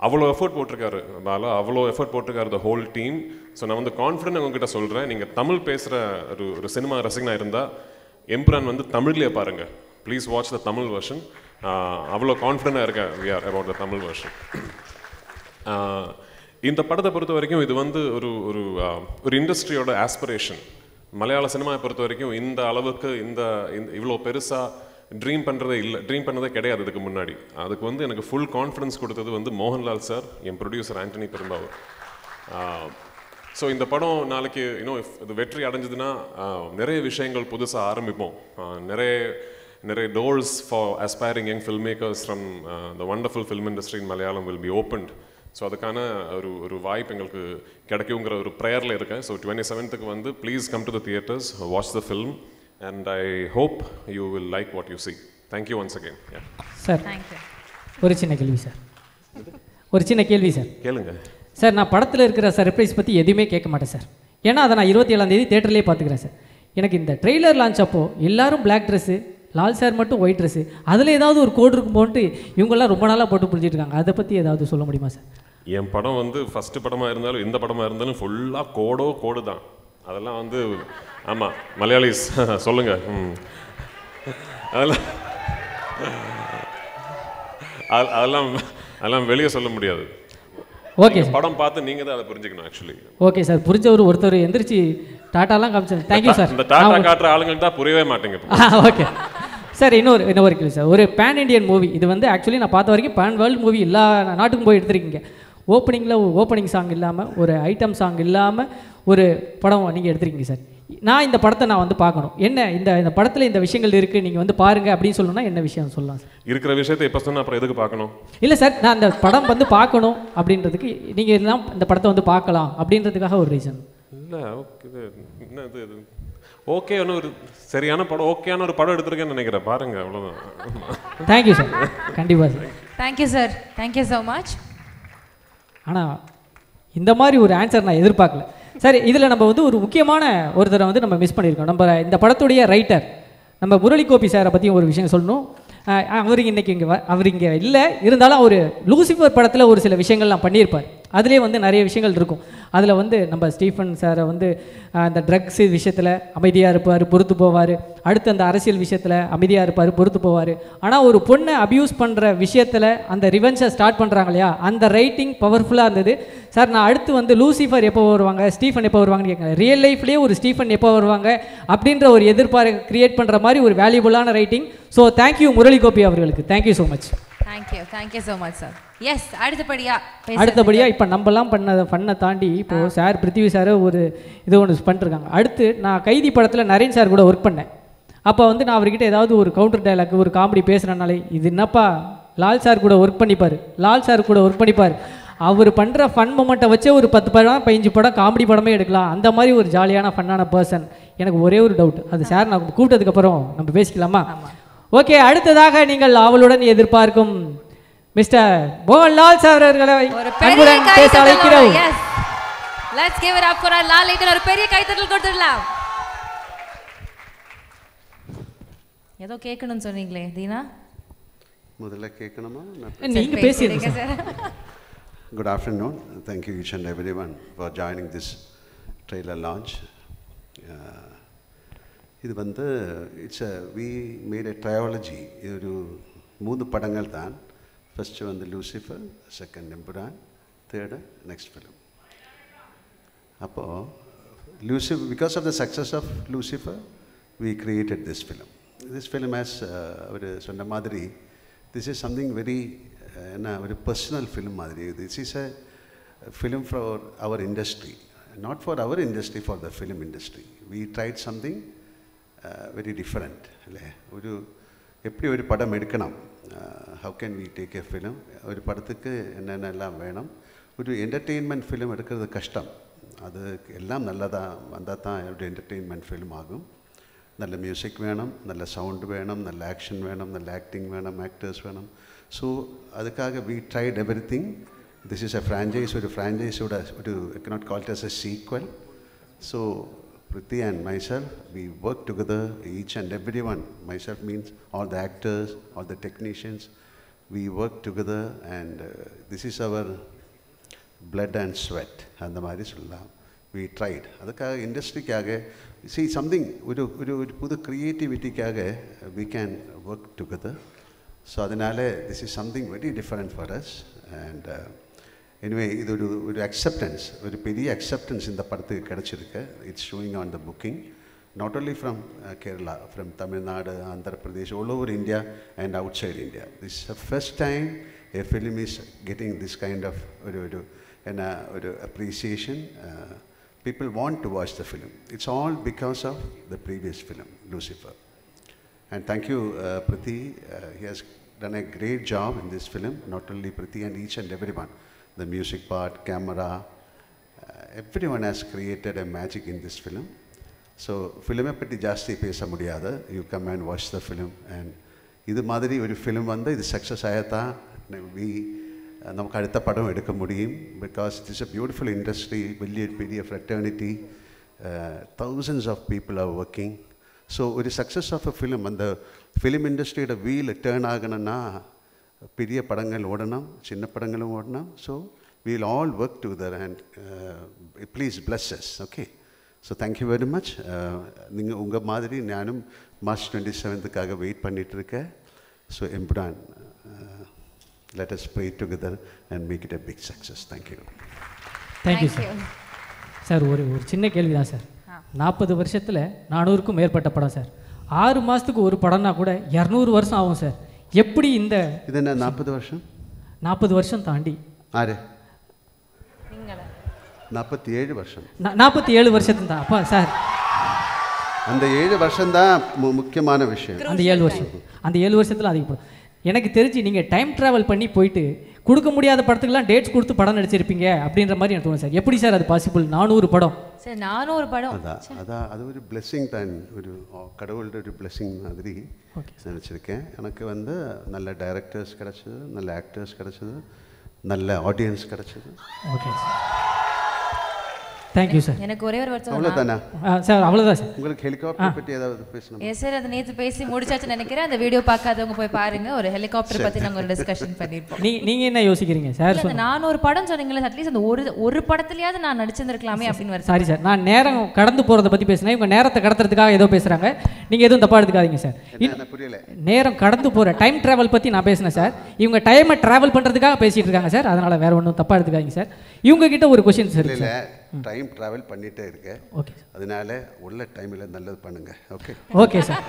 அவ்வளோ effort போட்டிருக்காரு பாலா, அவ்வளோ எஃபர்ட் போட்டிருக்காரு த ஹோல் டீம். ஸோ நான் வந்து கான்ஃபிடென்ட் உங்ககிட்ட சொல்கிறேன், நீங்கள் தமிழ் பேசுகிற ஒரு சினிமா ரசிகனாக இருந்தால் எம்புரான் வந்து தமிழ்லேயே பாருங்கள். Please watch the Tamil version. அவ்வளோ கான்ஃபிடென்ட்டாக இருக்கேன் we are about the Tamil version. இந்த படத்தை பொறுத்த வரைக்கும் இது வந்து ஒரு இண்டஸ்ட்ரியோட ஆஸ்பிரேஷன். மலையாள சினிமாவை பொறுத்த வரைக்கும் இந்த அளவுக்கு இவ்வளோ பெருசாக ட்ரீம் பண்ணதே கிடையாது இதுக்கு முன்னாடி. அதுக்கு வந்து எனக்கு ஃபுல் கான்ஃபிடன்ஸ் கொடுத்தது வந்து மோகன்லால் சார், என் ப்ரொடியூசர் ஆண்டனி பெரும்பாவூர். ஸோ இந்த படம் நாளைக்கு இது வெற்றி அடைஞ்சதுன்னா நிறைய விஷயங்கள் புதுசாக ஆரம்பிப்போம். நிறைய doors for aspiring young filmmakers from the wonderful film industry in Malayalam will be opened. So அதுக்கான ஒரு வாய்ப்பு எங்களுக்கு கிடைக்குங்கிற ஒரு ப்ரேயரில் இருக்கேன். ஸோ 27th வந்து please come to the theatres, watch the film. And I hope you will like what you see. Thank you once again. Yeah. Sir, thank you. ஒரு சின்ன கேள்வி சார். கேளுங்க சார். நான் படத்தில் இருக்கிற சர்ப்ரைஸ் பற்றி எதுவுமே கேட்க மாட்டேன் சார். ஏன்னா அதை நான் 27ஆம் தேதி தேட்டர்லேயே பார்த்துக்கிறேன் சார். எனக்கு இந்த ட்ரெய்லர் லான்ச் அப்போ எல்லாரும் பிளாக் ட்ரெஸ்ஸு, லால் சார் மட்டும் ஒயிட் ட்ரெஸ்ஸு, அதில் ஏதாவது ஒரு கோடு இருக்கும் போன்ட்டு இவங்கெல்லாம் ரொம்ப நாளாக போட்டு புரிஞ்சிட்டு இருக்காங்க. அதை பற்றி ஏதாவது சொல்ல முடியுமா சார்? என் படம் வந்து ஃபஸ்ட்டு படமாக இருந்தாலும் எந்த படமாக இருந்தாலும் ஃபுல்லாக கோடு தான். அதெல்லாம் வந்து ஆமாம் மலையாளிஸ் சொல்லுங்க. அதெல்லாம் வெளியே சொல்ல முடியாது. ஓகே, படம் பார்த்து நீங்கள் தான் அதை புரிஞ்சுக்கணும் ஆக்சுவலி. Okay sir. ஒருத்தர் எந்திரிச்சு டாட்டாலாம் காமிச்சாங்க. Thank you sir. இந்த டாட்டா காட்டுற ஆளுங்களுக்கு தான் புரியவே மாட்டேங்க. Okay sir. இன்னொரு கேள்வி சார். ஒரு பேன் இண்டியன் மூவி இது வந்து ஆக்சுவலி நான் பார்த்த வரைக்கும் பேன் வேர்ல்டு மூவி எல்லா நாட்டுக்கும் போய் எடுத்துருக்கீங்க. ஓப்பனிங்கில் ஓப்பனிங் சாங் இல்லாமல் ஒரு ஐட்டம் சாங் இல்லாமல் ஒரு படம் நீங்கள் எடுத்துருக்கீங்க சார். நான் இந்த படத்தை நான் வந்து பார்க்கணும், என்ன இந்த படத்தில் இந்த விஷயங்கள் இருக்குது, நீங்கள் வந்து பாருங்கள் அப்படின்னு சொல்லணும்னா என்ன விஷயம் சொல்லலாம் சார்? இருக்கிற விஷயத்தை எப்போ சொன்னால் அப்புறம் எதுக்கு பார்க்கணும்? இல்லை சார், நான் அந்த படம் வந்து பார்க்கணும் அப்படின்றதுக்கு நீங்கள் இதெல்லாம் இந்த படத்தை வந்து பார்க்கலாம் அப்படின்றதுக்காக ஒரு ரீசன். இல்லை ஓகே, என்ன இது ஓகே, ஒன்று ஒரு சரியான படம், ஓகேயான ஒரு படம் எடுத்துருக்கேன்னு நினைக்கிறேன், பாருங்க, அவ்வளோதான். தேங்க்யூ சார், கண்டிப்பாக sir. Thank you sir, thank you so much. ஆனால் இந்த மாதிரி ஒரு ஆன்சர் நான் எதிர்பார்க்கல சார். இதில் நம்ம வந்து ஒரு முக்கியமான ஒருத்தரை வந்து நம்ம மிஸ் பண்ணியிருக்கோம். நம்ம இந்த படத்துடைய ரைட்டர் நம்ம முரளி கோபி சாரை பற்றி ஒரு விஷயம் சொல்லணும். அவர் இங்கே இல்லை, இருந்தாலும் அவர் லூசிஃபர் படத்தில் ஒரு சில விஷயங்கள்லாம் பண்ணியிருப்பார். அதிலே வந்து நிறைய விஷயங்கள் இருக்கும். அதில் வந்து நம்ம ஸ்டீஃபன் சாரை வந்து அந்த ட்ரக்ஸ் விஷயத்தில் அமைதியாக இருப்பார், பொறுத்து போவார். அடுத்து அந்த அரசியல் விஷயத்தில் அமைதியாக இருப்பார், பொறுத்து போவார். ஆனால் ஒரு பொண்ணை அப்யூஸ் பண்ணுற விஷயத்தில் அந்த ரிவென்ஸை ஸ்டார்ட் பண்ணுறாங்க இல்லையா, அந்த ரைட்டிங் பவர்ஃபுல்லாக இருந்தது சார். நான் அடுத்து வந்து லூசிஃபர் எப்போ வருவாங்க, ஸ்டீஃபன் எப்போ வருவாங்கன்னு கேட்குறேன். ரியல் லைஃப்லேயே ஒரு ஸ்டீஃபன் எப்போ வருவாங்க அப்படின்ற ஒரு எதிர்பார்ப்பு கிரியேட் பண்ணுற மாதிரி ஒரு வேல்யூபுல்லான writing. So thank you Murali Gopy அவர்களுக்கு, thank you so much. Thank you so much sir. Yes, அடுத்தபடியாக இப்போ நம்மலாம் பண்ணை தாண்டி இப்போது சார் பிருத்திவி சார் ஒரு இது ஒன்று பண்ணிருக்காங்க. அடுத்து நான் கைதி படத்தில் நரேன் சார் கூட ஒர்க் பண்ணேன். அப்போ வந்து நான் அவர்கிட்ட ஏதாவது ஒரு கவுண்டர் டைலாக் ஒரு காமெடி பேசுகிறனாலே, இது என்னப்பா லால் சார் கூட ஒர்க் பண்ணிப்பார், அவர் பண்ணுற ஃபன் மொமெண்ட்டை வச்சே ஒரு 10 படம் 15 படம் காமெடி படமே எடுக்கலாம். அந்த மாதிரி ஒரு ஜாலியான ஃபன்னான பர்சன். எனக்கு ஒரே ஒரு டவுட், அது சார் நான் கூப்பிட்டதுக்கப்புறம் நம்ம பேசிக்கலாமா? ஓகே, அடுத்ததாக நீங்கள் அவளுடன் எதிர்பார்க்கும் மிஸ்டர் மோகன்லால் சார் அவர்களை அன்புடன் பேச அழைக்கிறோம். Let's give it up for our Lal. ஒரு பெரிய கைத்தட்டல் கொடுத்துடலாம். ஏதோ கேட்கணும்னு சொன்னீங்களே தீனா, முதல்ல கேட்கணுமா? நீங்க பேசுங்க sir. Good afternoon. Thank you each and everyone for joining this trailer launch. இது வந்து we made a trilogy. இது ஒரு 3 படங்கள் தான். First வந்து Lucifer, second Emparan, third next film. அப்போ Lucifer, because of the success of Lucifer, we created this film. This film has ஒரு சொன்ன மாதிரி this is something very very personal film மாதிரி. This is a film for our industry, not for our industry, for the film industry. We tried something very different. ஒரு எப்படி ஒரு படம் எடுக்கணும், how can we take a film, ஒரு படத்துக்கு என்னென்னலாம் வேணும், ஒரு என்டர்டெயின்மெண்ட் ஃபிலிம் எடுக்கிறது கஷ்டம். அது எல்லாம் நல்லதாக வந்தால் தான் ஒரு என்டர்டெயின்மெண்ட் ஃபிலிம் ஆகும். நல்ல மியூசிக் வேணும், நல்ல சவுண்டு வேணும், நல்ல ஆக்ஷன் வேணும், நல்ல ஆக்டிங் வேணும், ஆக்டர்ஸ் வேணும். ஸோ அதுக்காக we tried everything. This is a franchise, ஒரு ஃப்ரான்ச்சைஸோட ஒரு I cannot call it as a sequel. So Priti and myself, we work together, each and everyone. Myself means all the actors, all the technicians. We work together and this is our blood and sweat. And the மாதிரி சொல்லலாம். We tried. அதுக்காக இண்டஸ்ட்ரிக்காக see something, ஒரு புது கிரியேட்டிவிட்டிக்காக we can work together. So அதனால this is something very different for us. And anyway, இது ஒரு acceptance, ஒரு பெரிய acceptance இந்த படத்துக்கு கிடைச்சிருக்கு. It's showing on the booking, not only from Kerala, from Tamil Nadu, Andhra Pradesh, all over India and outside India. This is the first time a film is getting this kind of appreciation. People want to watch the film. It's all because of the previous film, Lucifer. And thank you, Priti. He has done a great job in this film, not only Priti and each and everyone. The music part, camera, everyone has created a magic in this film. So, film பற்றி ஜாஸ்தி பேச முடியாது. You come and watch the film. And இது மாதிரி ஒரு film வந்து இது success ஆகத்தான் நமக்கு அடுத்த படம் எடுக்க முடியும். Because it is a beautiful industry, பெரிய fraternity, thousands of people are working. So ஒரு சக்ஸஸ் ஆஃப் அ ஃபிலிம், அந்த ஃபிலிம் இண்டஸ்ட்ரியோட வீல் டேர்ன் ஆகணும்னா பெரிய படங்கள் ஓடணும், சின்ன படங்களும் ஓடணும். So we'll all work together and please bless us. Okay, so thank you very much. நீங்கள் உங்கள் மாதிரி நானும் மார்ச் 27க்காக வெயிட் பண்ணிகிட்ருக்கேன். So Empuraan, let us pray together and make it a big success. Thank you. Thank you sir. Sir ஒரு சின்ன கேள்வி தான் சார். 40 வருஷத்தில் 400க்கும் மேற்பட்ட படம் சார். 6 மாதத்துக்கு ஒரு படம்னா கூட 200 வருஷம் ஆகும் சார். எப்படி இந்த இது என்ன 40 வருஷம்? 40 வருஷம் தாண்டி 47 வருஷம். 47 வருஷத்து தான் அப்பா சார். அந்த 7 வருஷம்தான் முக்கியமான விஷயம். அந்த 7 வருஷம், அந்த 7 வருஷத்தில் அதிகப்படும். எனக்கு தெரிஞ்சு நீங்கள் டைம் ட்ராவல் பண்ணி போயிட்டு கொடுக்க முடியாத படத்துக்கெல்லாம் டேட்ஸ் கொடுத்து படம் நடிச்சிருப்பீங்க அப்படின்ற மாதிரி எனக்கு தோணும் சார். எப்படி சார் அது பாசிபிள்? 400 படம் சார், 400 படம். அதான் அது ஒரு பிளெஸ்ஸிங் தான், ஒரு கடவுளோட ஒரு பிளெஸ்ஸிங் மாதிரி நினச்சிருக்கேன். எனக்கு வந்து நல்ல டைரக்டர்ஸ் கிடச்சிது, நல்ல ஆக்டர்ஸ் கிடச்சிது, நல்ல ஆடியன்ஸ் கிடச்சிது. Okay thank you sir. எனக்கு ஒரே ஒரு வருஷம் அவ்வளோதானா சார்? அவ்வளோதான் சார். உங்களுக்கு ஹெலிகாப்டர் பற்றி ஏதாவது பேசணும்? எஸ் சார், அது நேற்று பேசி முடிச்சாச்சுன்னு நினைக்கிறேன். அந்த வீடியோ பார்க்காதவங்க போய் பாருங்க. ஒரு ஹெலிகாப்டர் பற்றி நாங்கள் ஒரு டிஸ்கஷன் பண்ணியிருப்போம். நீங்கள் என்ன யோசிக்கிறீங்க சார்? அந்த 400 படம் சொன்னீங்களே, அட்லீஸ்ட் அந்த ஒரு படத்துலையாவது நான் நடிச்சிருந்துருக்கலாமே அப்படின்னு வருது. சாரி சார், நான் நேரம் கடந்து போகிறத பற்றி பேசுனேன். இவங்க நேரத்தை கடத்துறதுக்காக ஏதோ பேசுகிறாங்க. நீங்கள் எதுவும் தப்பாக எடுத்துக்காதீங்க சார். புரியல. நேரம் கடந்து போகிற டைம் ட்ராவல் பற்றி நான் பேசினேன் சார். இவங்க டைமை ட்ராவல் பண்ணுறதுக்காக பேசிகிட்டு இருக்காங்க சார். அதனால் வேறு ஒன்றும் தப்பாக எடுத்துக்காதீங்க சார். இவங்க கிட்ட ஒரு கொஸ்டின் சார். இல்லை, டைம் ட்ராவல் பண்ணிகிட்டே இருக்கேன். ஓகே, அதனால உள்ள டைமில் நல்லது பண்ணுங்க. Okay okay sir.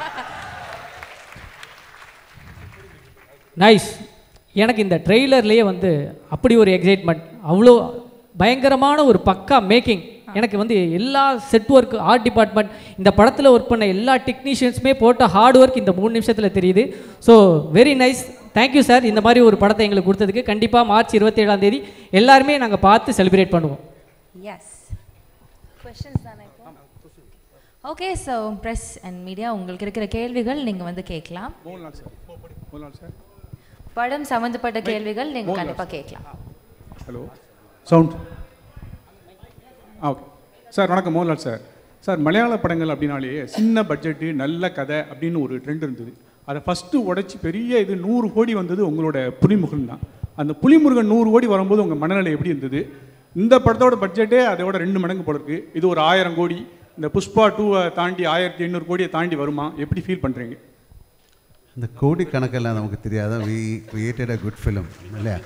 நைஸ். எனக்கு இந்த ட்ரெய்லர்லேயே வந்து அப்படி ஒரு எக்ஸைட்மெண்ட், அவ்வளோ பயங்கரமான ஒரு பக்கா மேக்கிங். எனக்கு வந்து எல்லா செட் ஒர்க், ஆர்ட் டிபார்ட்மெண்ட், இந்த படத்தில் ஒர்க் பண்ண எல்லா டெக்னீஷியன்ஸுமே போட்ட ஹார்ட் ஒர்க் இந்த 3 நிமிஷத்தில் தெரியுது. So very nice, thank you sir. இந்த மாதிரி ஒரு படத்தை எங்களுக்கு கொடுத்ததுக்கு. கண்டிப்பாக மார்ச் 27ஆம் தேதி எல்லாருமே நாங்கள் பார்த்து செலிப்ரேட் பண்ணுவோம். எஸ், கொஸ்டின்ஸ் தானே இப்போ? Okay, so press and media, உங்களுக்கு இருக்கிற கேள்விகள் நீங்கள் வந்து கேட்கலாம். படம் சம்மந்தப்பட்ட கேள்விகள் நீங்கள் கண்டிப்பாக கேட்கலாம். Hello, sound. ஓகே சார், வணக்கம். மோகன்லால் சார். சார், மலையாள படங்கள் அப்படின்னாலே சின்ன பட்ஜெட்டு நல்ல கதை அப்படின்னு ஒரு ட்ரெண்ட் இருந்தது. அதை ஃபஸ்ட்டு உடைச்சி பெரிய இது 100 கோடி வந்தது உங்களோட புலிமுருகன் தான். அந்த புலிமுருகன் 100 கோடி வரும்போது உங்கள் மனநிலை எப்படி இருந்தது? இந்த படத்தோட பட்ஜெட்டே அதோட 2 மடங்கு போல இருக்குது. இது ஒரு 1000 கோடி, இந்த புஷ்பா 2 தாண்டி 1800 கோடியை தாண்டி வருமா? எப்படி ஃபீல் பண்ணுறீங்க? இந்த கோடி கணக்கெல்லாம் நமக்கு தெரியாத. We created a good film இல்லையா?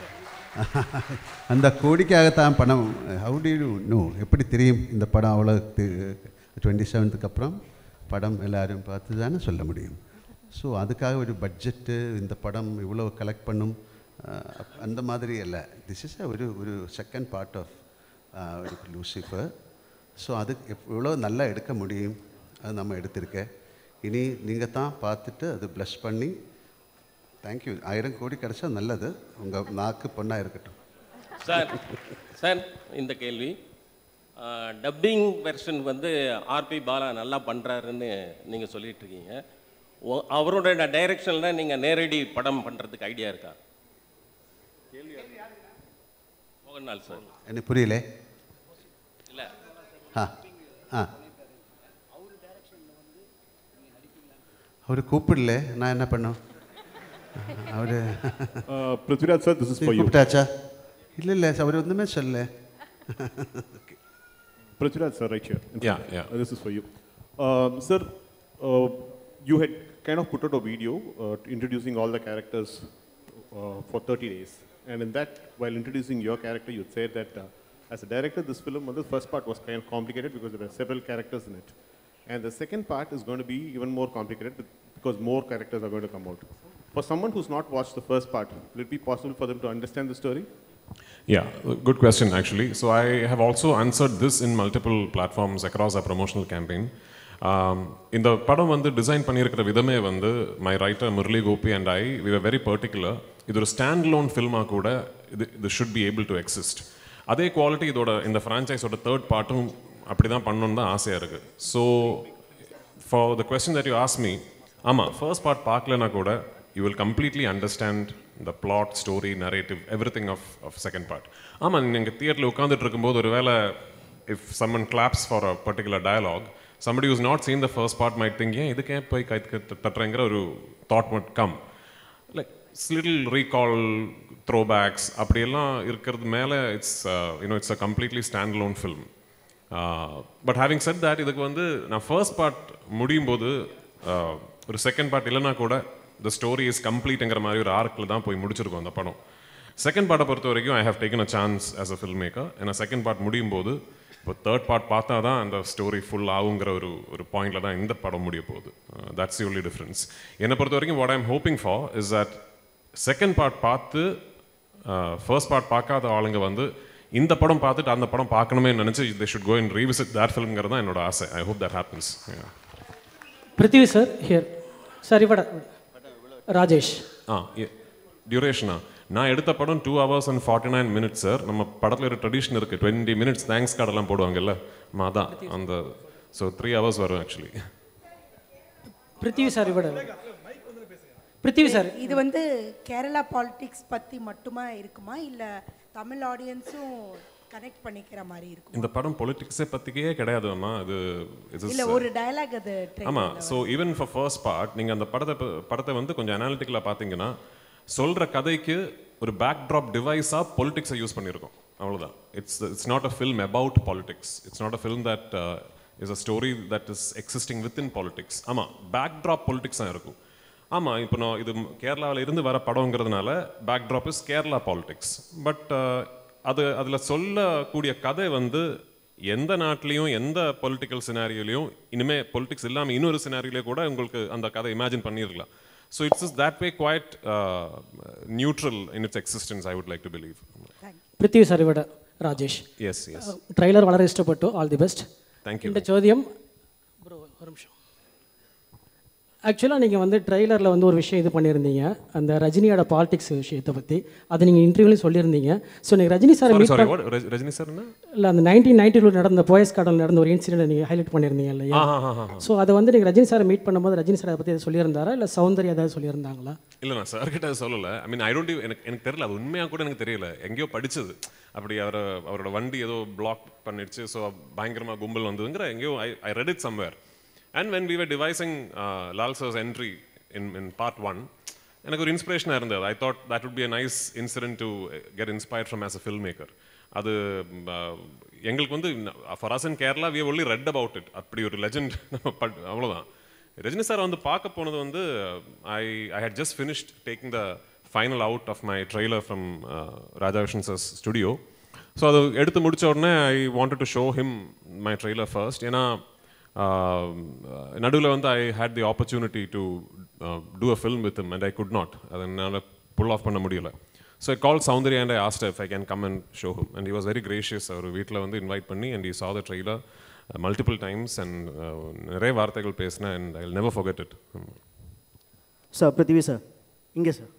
அந்த கோடிக்காகத்தான் படம். How do you know? எப்படி தெரியும் இந்த படம் அவ்வளோ 27க்கு அப்புறம் படம் எல்லாரும் பார்த்து தானே சொல்ல முடியும். ஸோ அதுக்காக ஒரு பட்ஜெட்டு, இந்த படம் இவ்வளோ கலெக்ட் பண்ணும் அந்த மாதிரி இல்லை. திஸ் இஸ் ஒரு second part of Lucifer. So அது எவ்வளோ நல்லா எடுக்க முடியும் அது நம்ம எடுத்திருக்கேன். இனி நீங்கள் தான் பார்த்துட்டு அது ப்ளஸ் பண்ணி தேங்க்யூ. 1000 கோடி கிடச்சா நல்லது. உங்கள் நாக்கு பொண்ணாக இருக்கட்டும். சார், இந்த கேள்வி டப்பிங் வெர்ஷன் வந்து ஆர்பி பாலா நல்லா பண்ணுறாருன்னு நீங்கள் சொல்லிட்டு இருக்கீங்க. அவரோட டைரக்ஷனில் நீங்கள் நேரடி படம் பண்ணுறதுக்கு ஐடியா இருக்கா? மோகன்லால் சார். எனக்கு புரியல. இல்லை, அவர் கூப்பிடல, நான் என்ன பண்ணோம்? அவர் Prithviraj sir, this is for you. கூப்பிட்டாச்சா? இல்லை அவர் ஒன்றுமே சொல்லல. Prithviraj sir, right here. Yeah. This is for you. Sir, you had kind of put out a video introducing all the characters for 30 days. And in that, while introducing your character, you said that as a director, this film, the first part was kind of complicated because there were several characters in it. And the second part is going to be even more complicated because more characters are going to come out. For someone who's not watched the first part, will it be possible for them to understand the story? Yeah, good question actually. So I have also answered this in multiple platforms across our promotional campaign. இந்த படம் வந்து design பண்ணியிருக்கிற விதமே வந்து my writer Murali Gopy and I we were very particular. இது ஒரு standalone ஃபில்மாக கூட இது should be able to exist. அதே குவாலிட்டி இதோட இந்த ஃப்ரான்ச்சைஸோட தேர்ட் பார்ட்டும் அப்படி தான் பண்ணணுன்னு தான் ஆசையாக இருக்குது. So for the question that you ask me, ஆமாம், ஃபர்ஸ்ட் பார்ட் பார்க்கலனா கூட you will completely understand the plot, story, narrative, everything of second part. ஆமாம், நீங்கள் தியேட்டரில் உட்காந்துட்டு இருக்கும்போது ஒரு வேளை if someone claps for a particular dialogue, somebody who's not seen the first part might think, yeah, இதுக்கு ஏன் போய் கை தட்டுறங்கிற ஒரு thought might come. Like little recall, throwbacks, அப்படியெல்லாம் இருக்கிறது மேலே it's a completely standalone film. But having said that, இதுக்கு வந்து நான் ஃபர்ஸ்ட் பார்ட் முடியும் போது ஒரு செகண்ட் பார்ட் இல்லைனா கூட the story is completeங்கிற மாதிரி ஒரு ஆர்க்கில் தான் போய் முடிச்சிருக்கோம் அந்த படம். செகண்ட் பார்ட்டை பொறுத்த வரைக்கும் I have taken a chance as a filmmaker. ஏன்னா செகண்ட் பார்ட் முடியும் போது இப்போ தேர்ட் பார்ட் பார்த்தா தான் அந்த ஸ்டோரி ஃபுல் ஆகுங்கிற ஒரு பாயிண்டில் தான் இந்த படம் முடிய போகுது. That's the only difference. என்னை பொறுத்த வரைக்கும் what I am hoping for is that second part பார்த்து ஃபர்ஸ்ட் பார்ட் பார்க்காத ஆளுங்க வந்து இந்த படம் பார்த்துட்டு அந்த படம் பார்க்கணுமே நினச்சி they should go and revisit that filmங்கிறது தான் என்னோட ஆசை. I hope that happens. Prithvi sir here. Sir இவட ராஜேஷ். டியூரேஷனா நான் எடுத்த படம் 2 hours and 49 minutes சார். நம்ம படத்தில் ஒரு ட்ரெடிஷன் இருக்குது, 20 minutes தேங்க்ஸ் கார்டெல்லாம் போடுவாங்கல்ல, அதான் அந்த ஸோ 3 hours வரும் ஆக்சுவலி. பிருத்திவி சார் இவட. பிருத்திவி சார், இது வந்து கேரளா பாலிடிக்ஸ் பற்றி மட்டுமா இருக்குமா இல்லை தமிழ் ஆடியன்ஸும் கனெக்ட் பண்ணிக்கிற மாதிரி இருக்கும்? இந்த படம் பொலிட்டிக்ஸே பற்றிக்கே கிடையாது அம்மா. இது இல்லை ஒரு டயலாக் அது. ஆமாம். So even for first part நீங்கள் அந்த படத்தை வந்து கொஞ்சம் அனாலிட்டிக்கலாக பார்த்தீங்கன்னா சொல்கிற கதைக்கு ஒரு பேக்ட்ராப் டிவைஸாக பொலிட்டிக்ஸை யூஸ் பண்ணியிருக்கோம், அவ்வளோதான். It's not a film about politics. It's not a film that is a story that is existing within politics. ஆமாம், பேக்ட்ராப் பொலிட்டிக்ஸ் தான் இருக்கும். ஆமாம், இப்போ நான் இது கேரளாவில் இருந்து வர படங்கிறதுனால backdrop is Kerala politics. But அதில் சொல்லக்கூடிய கதை வந்து எந்த நாட்டிலையும் எந்த பொலிட்டிக்கல் சினாரியோலையும் இனிமேல் பொலிட்டிக்ஸ் இல்லாமல் இன்னொரு சினாரியோலையோ கூட உங்களுக்கு அந்த கதை இமேஜின் பண்ணிடலாம். So it's that way quite neutral in its existence, I would like to believe. Prithvi sir இவட ராஜேஷ். S S. ட்ரைலர் வளர இஷ்டப்பட்டு ஆல் தி பெஸ்ட். தேங்க்யூ. இந்த ചോദ്യം ப்ரோ ஒரு நிமிஷம். ஆக்சுவலாக நீங்கள் வந்து ட்ரெய்லரில் வந்து ஒரு விஷயம் இது பண்ணியிருந்தீங்க, அந்த ரஜினியோட பாலிடிக்ஸ் விஷயத்தை பற்றி. அது நீங்கள் இன்டர்வியூலையும் சொல்லியிருந்தீங்க. ஸோ நீங்கள் ரஜினி சார் ரஜினி சார் இல்லை அந்த 1992 நடந்த போயஸ் கார்டனில் நடந்த ஒரு இன்சிடென்ட் நீங்கள் ஹைலைட் பண்ணியிருந்தீங்க இல்லையா? ஸோ அதை வந்து நீங்கள் ரஜினி சாரை மீட் பண்ணும்போது ரஜினி சார் அதை பற்றி சொல்லியிருந்தாரா இல்லை சௌந்தர்யா ஏதாவது சொல்லியிருந்தாங்களா? இல்லை, நான் சார்கிட்ட சொல்லலை. ஐ மீன் ஐ டோன்ட் எனக்கு தெரியல, அது உண்மையாக கூட எனக்கு தெரியல. எங்கேயோ படித்தது அப்படி அவரோட வண்டி ஏதோ பிளாக் பண்ணிடுச்சு, ஸோ பயங்கரமாக கும்பல் வந்ததுங்கிற எங்கேயோ I read it somewhere. And when we were devising Lal sir's entry in part 1, எனக்கு ஒரு இன்ஸ்பிரேஷனாக இருந்தது. I thought that would be a nice incident to get inspired from as a filmmaker. அது எங்களுக்கு வந்து for us in Kerala we have only read about it. அப்படி ஒரு legend அவ்வளோதான். ரஜினி சார் வந்து பார்க்க போனது வந்து I had just finished taking the final out of my trailer from Raja Vishan sir's studio. So அது எடுத்து முடித்த உடனே I wanted to show him my trailer first. ஏன்னா நடுவில் வந்து I had the opportunity to do a film with him and I could not. அதை என்னால் pull off பண்ண முடியல. So I called Soundarya and I asked her if I can come and show him. And he was very gracious. அவர் வீட்டில் வந்து invite பண்ணி and he saw the trailer multiple times and நிறைய வார்த்தைகள் பேசினேன் and I will never forget it. Sir Prithvi sir இங்கே sir.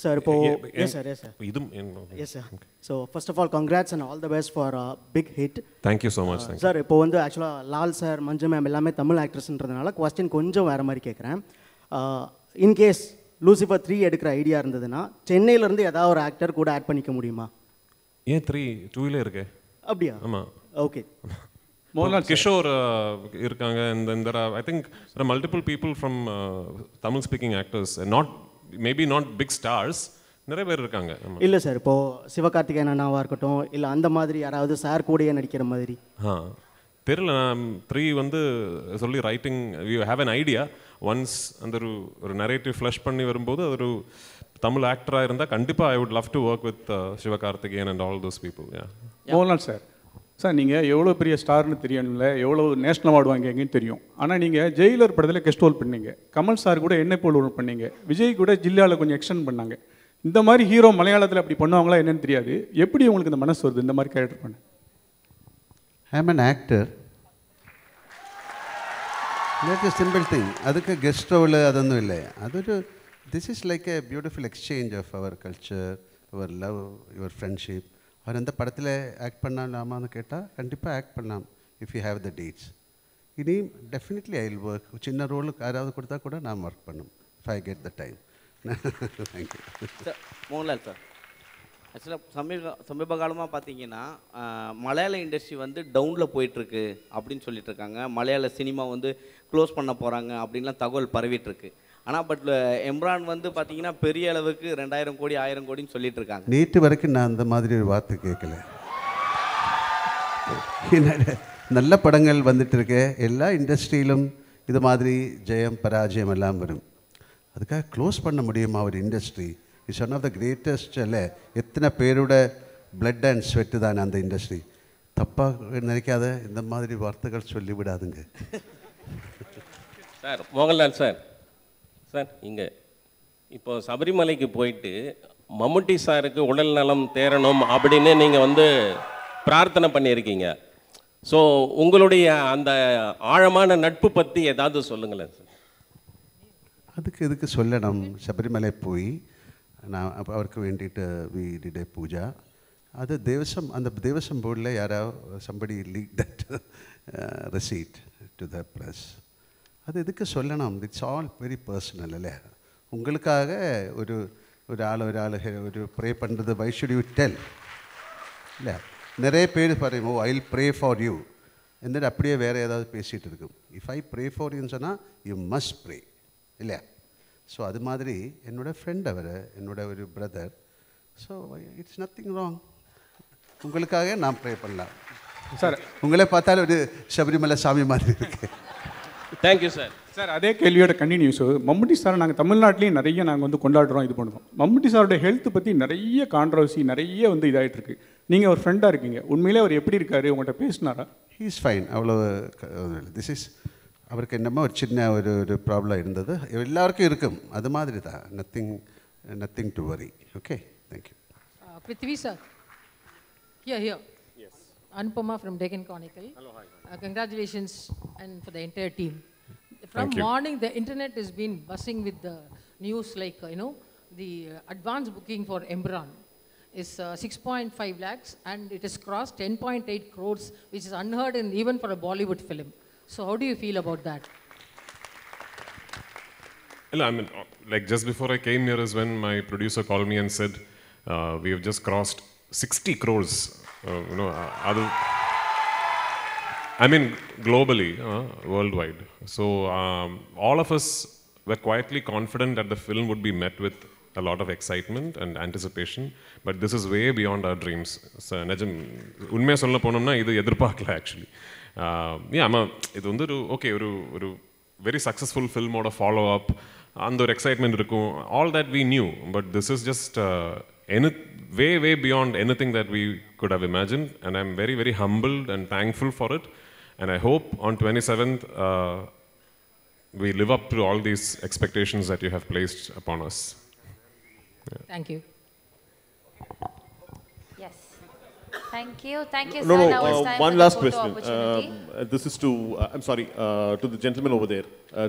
Sir இப்போ yes sir so first of all congrats and all the best for big hit. Thank you so much. Sir இப்போ வந்து ஆக்சுவலாக Lal sir மஞ்சு ma'am எல்லாமே Tamil ஆக்ட்ரஸ்ன்றதுனால question கொஞ்சம் வேறு மாதிரி கேட்குறேன். இன்கேஸ் லூசிஃபர் 3 எடுக்கிற ஐடியா இருந்ததுன்னா சென்னையிலேருந்து ஏதாவது ஒரு ஆக்டர் கூட ஆட் பண்ணிக்க முடியுமா? ஏன் 2 இருக்கு? அப்படியா? ஆமாம். ஓகே. கிஷோர் இருக்காங்க. இந்த I think multiple people from Tamil speaking actors, maybe not big stars, நிறைய பேர் இருக்காங்க. இல்லை சார், இப்போது சிவகார்த்திகேயன் அண்ணாவாக இருக்கட்டும் இல்லை அந்த மாதிரி யாராவது சார் கூடயே நடிக்கிற மாதிரி. தெரியல. நான் 3 வந்து சொல்லி writing we have an idea. Once அந்த ஒரு நரேட்டிவ் ஃப்ளஷ் பண்ணி வரும்போது அது ஒரு தமிழ் ஆக்டராக இருந்தால் கண்டிப்பாக I would love to work with Sivakarthikeyan and all those people. Mohanlal sir, sir நீங்கள் எவ்வளோ பெரிய ஸ்டார்னு தெரியணும்ல, எவ்வளோ நேஷ்னல் அவார்டு வாங்கிங்கன்னு தெரியும். ஆனால் நீங்கள் ஜெயிலர் படத்தில் கெஸ்ட் ரோல் பண்ணீங்க, கமல் சார் கூட என்ன போல் ரோல் பண்ணீங்க, விஜய் கூட ஜில்லாவில் கொஞ்சம் எக்ஸ்டெண்ட் பண்ணாங்க. இந்த மாதிரி ஹீரோ மலையாளத்தில் அப்படி பண்ணுவாங்களா என்னன்னு தெரியாது. எப்படி உங்களுக்கு இந்த மனசு வருது இந்த மாதிரி கேரக்டர் பண்ண? ஐ ஆம் an actor. That's a simple thing. அதுக்கு கெஸ்ட் ரோல் அതൊന്നും இல்லை. അതൊരു this is like a beautiful exchange of our culture, your love, your friendship. அவர் அந்த படத்தில் ஆக்ட் பண்ணலாமான்னு கேட்டால் கண்டிப்பாக ஆக்ட் பண்ணலாம் if you have the dates. இனி டெஃபினெட்லி ஐ வில் ஒர்க். சின்ன ரோலுக்கு யாராவது கொடுத்தா கூட நான் ஒர்க் பண்ணும் if I get the time. Thank you sir. Mohanlal sir, ஆக்சுவலாக சமீப காலமாக பார்த்தீங்கன்னா மலையாள இண்டஸ்ட்ரி வந்து டவுனில் போயிட்டுருக்கு அப்படின்னு சொல்லிட்டு இருக்காங்க. மலையாள சினிமா வந்து க்ளோஸ் பண்ண போகிறாங்க அப்படின்லாம் தகவல் பரவிட்டுருக்கு. ஆனால் பட் எம்ரான் வந்து பார்த்தீங்கன்னா பெரிய அளவுக்கு 2000 கோடி 1000 கோடின்னு சொல்லிட்டு இருக்காங்க. நேற்று வரைக்கும் நான் அந்த மாதிரி ஒரு வார்த்தை கேட்கல. நல்ல படங்கள் வந்துட்டு இருக்கு. எல்லா இண்டஸ்ட்ரியிலும் இது மாதிரி ஜெயம் பராஜயம் எல்லாம் வரும். அதுக்காக க்ளோஸ் பண்ண முடியுமா ஒரு industry? It's one of the greatest. இல்லை, எத்தனை பேரோட பிளட் அண்ட் ஸ்வெட்டு தான் அந்த இண்டஸ்ட்ரி. தப்பாக நினைக்காத இந்த மாதிரி வார்த்தைகள் சொல்லிவிடாதுங்க. சார் மோகன்லால் சார், சார் இங்கே இப்போ சபரிமலைக்கு போயிட்டு மம்முட்டி சாருக்கு உடல் நலம் தேரணும் அப்படின்னு நீங்கள் வந்து பிரார்த்தனை பண்ணியிருக்கீங்க. ஸோ உங்களுடைய அந்த ஆழமான நட்பு பற்றி ஏதாவது சொல்லுங்களேன் சார். அதுக்கு எதுக்கு சொல்லணும்? சபரிமலை போய் நான் அவருக்கு வேண்டிட்டு வி டிட் ஏ பூஜா. அது தேவசம், அந்த தேவசம் போர்டில் யாராவது somebody leak that receipt to the press. அது எதுக்கு சொல்லணும்? இட்ஸ் ஆல் வெரி பர்சனல் இல்லையா? உங்களுக்காக ஒரு ஒரு ப்ரே பண்ணுறது வை ஷுட் யூ டெல் இல்லை? நிறைய பேர் பாருங்க, I will pray for you എന്നിട്ട് அப்படியே வேறு ஏதாவது பேசிகிட்டு இருக்கும். இஃப் ஐ ப்ரே ஃபார் யூன்னு சொன்னால் யூ மஸ்ட் ப்ரே இல்லையா? ஸோ அது மாதிரி என்னோட ஃப்ரெண்ட் அவர், என்னோட ஒரு brother. So it's nothing wrong. உங்களுக்காக நான் ப்ரே பண்ணலாம் சார். உங்களே பார்த்தாலும் ஒரு சபரிமலை சாமி மாதிரி இருக்கு. Thank you sir. சார் அதே கேள்வியோட கண்டினியூஸ். மம்முட்டி சார் நாங்கள் தமிழ்நாட்டிலையும் நிறைய நாங்கள் வந்து கொண்டாடுறோம், இது பண்ணுறோம். மம்முட்டி சாரோட ஹெல்த் பற்றி நிறைய கான்ட்ரவர்சி நிறைய வந்து இதாகிட்டு இருக்கு. நீங்கள் ஒரு ஃப்ரெண்டாக இருக்கீங்க, உண்மையிலே அவர் எப்படி இருக்காரு, உங்கள்கிட்ட பேசினாரா? He is fine. அவ்வளோ திஸ் இஸ் அவருக்கு என்னமோ ஒரு சின்ன ஒரு ப்ராப்ளம் இருந்தது, எல்லாருக்கும் இருக்கும், அது மாதிரி தான். Nothing to worry. Okay, thank you. Prithvi sir. Here. Yes. Anupama from Deccan Chronicle. Hello, hi. Congratulations and for the entire team. From morning, the internet has been buzzing with the news like, the advance booking for Embran is 6.5 lakhs and it has crossed 10.8 crores, which is unheard in even for a Bollywood film. So how do you feel about that? Well, I mean, like just before I came here is when my producer called me and said, we have just crossed 60 crores, I mean, globally, worldwide. So all of us were quietly confident that the film would be met with a lot of excitement and anticipation, but this is way beyond our dreams. So, Najam, unmaya solla ponamna idu edirpaakala actually. இது வந்து ஒரு very successful film oda follow up, and the excitement irukkum, all that we knew, but this is just way beyond anything that we could have imagined, and I'm very, very humbled and thankful for it, and I hope on 27th we live up to all these expectations that you have placed upon us. Yeah. Thank you. Yes. Thank you, No, sir. Now it's time one for the last photo question. opportunity. This is to, I'm sorry, to the gentleman over there,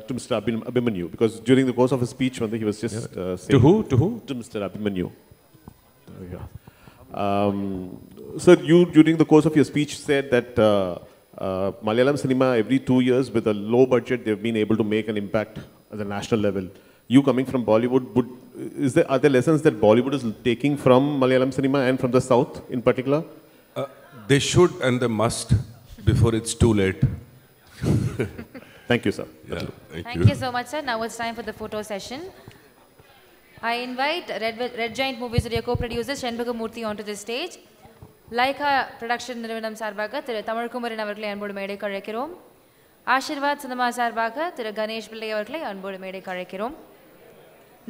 to Mr. Abhimanyu, because during the course of his speech, he was just saying... To who? To Mr. Abhimanyu. Sir, you, during the course of your speech, said that Malayalam cinema, every 2 years, with a low budget, they've been able to make an impact at the national level. You coming from Bollywood, are there lessons that Bollywood is taking from Malayalam cinema and from the South in particular? They should and they must before it's too late. Thank you, sir. Yeah, Thank you so much, sir. Now it's time for the photo session. I invite Red Giant Movies co-producer Shenbagamurthy onto the stage. Laika Production Niruvanam Sarbaga, Thiru Tamilkumaran avargalai anbodu medai kazhakkirom. Ashirvad Cinema Sarbaga, Thiru Ganesh Pillai avargalai anbodu medai kazhakkirom.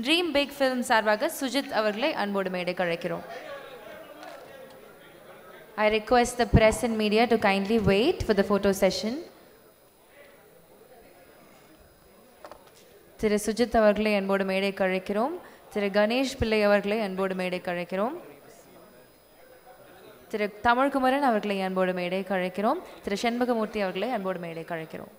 Dream Big Film Sarbaga, Sujit avargalai anbodu medai kazhakkirom. I request the press and media to kindly wait for the photo session. Thiru Sujit avargalai anbodu medai kazhakkirom. Thiru Ganesh Pillai avargalai anbodu medai kazhakkirom. திரு தமிழ்குமரன் அவர்களை அன்போடு மேடை கழைக்கிறோம். திரு செண்பகமூர்த்தி அவர்களை அன்போடு மேடை கழைக்கிறோம்.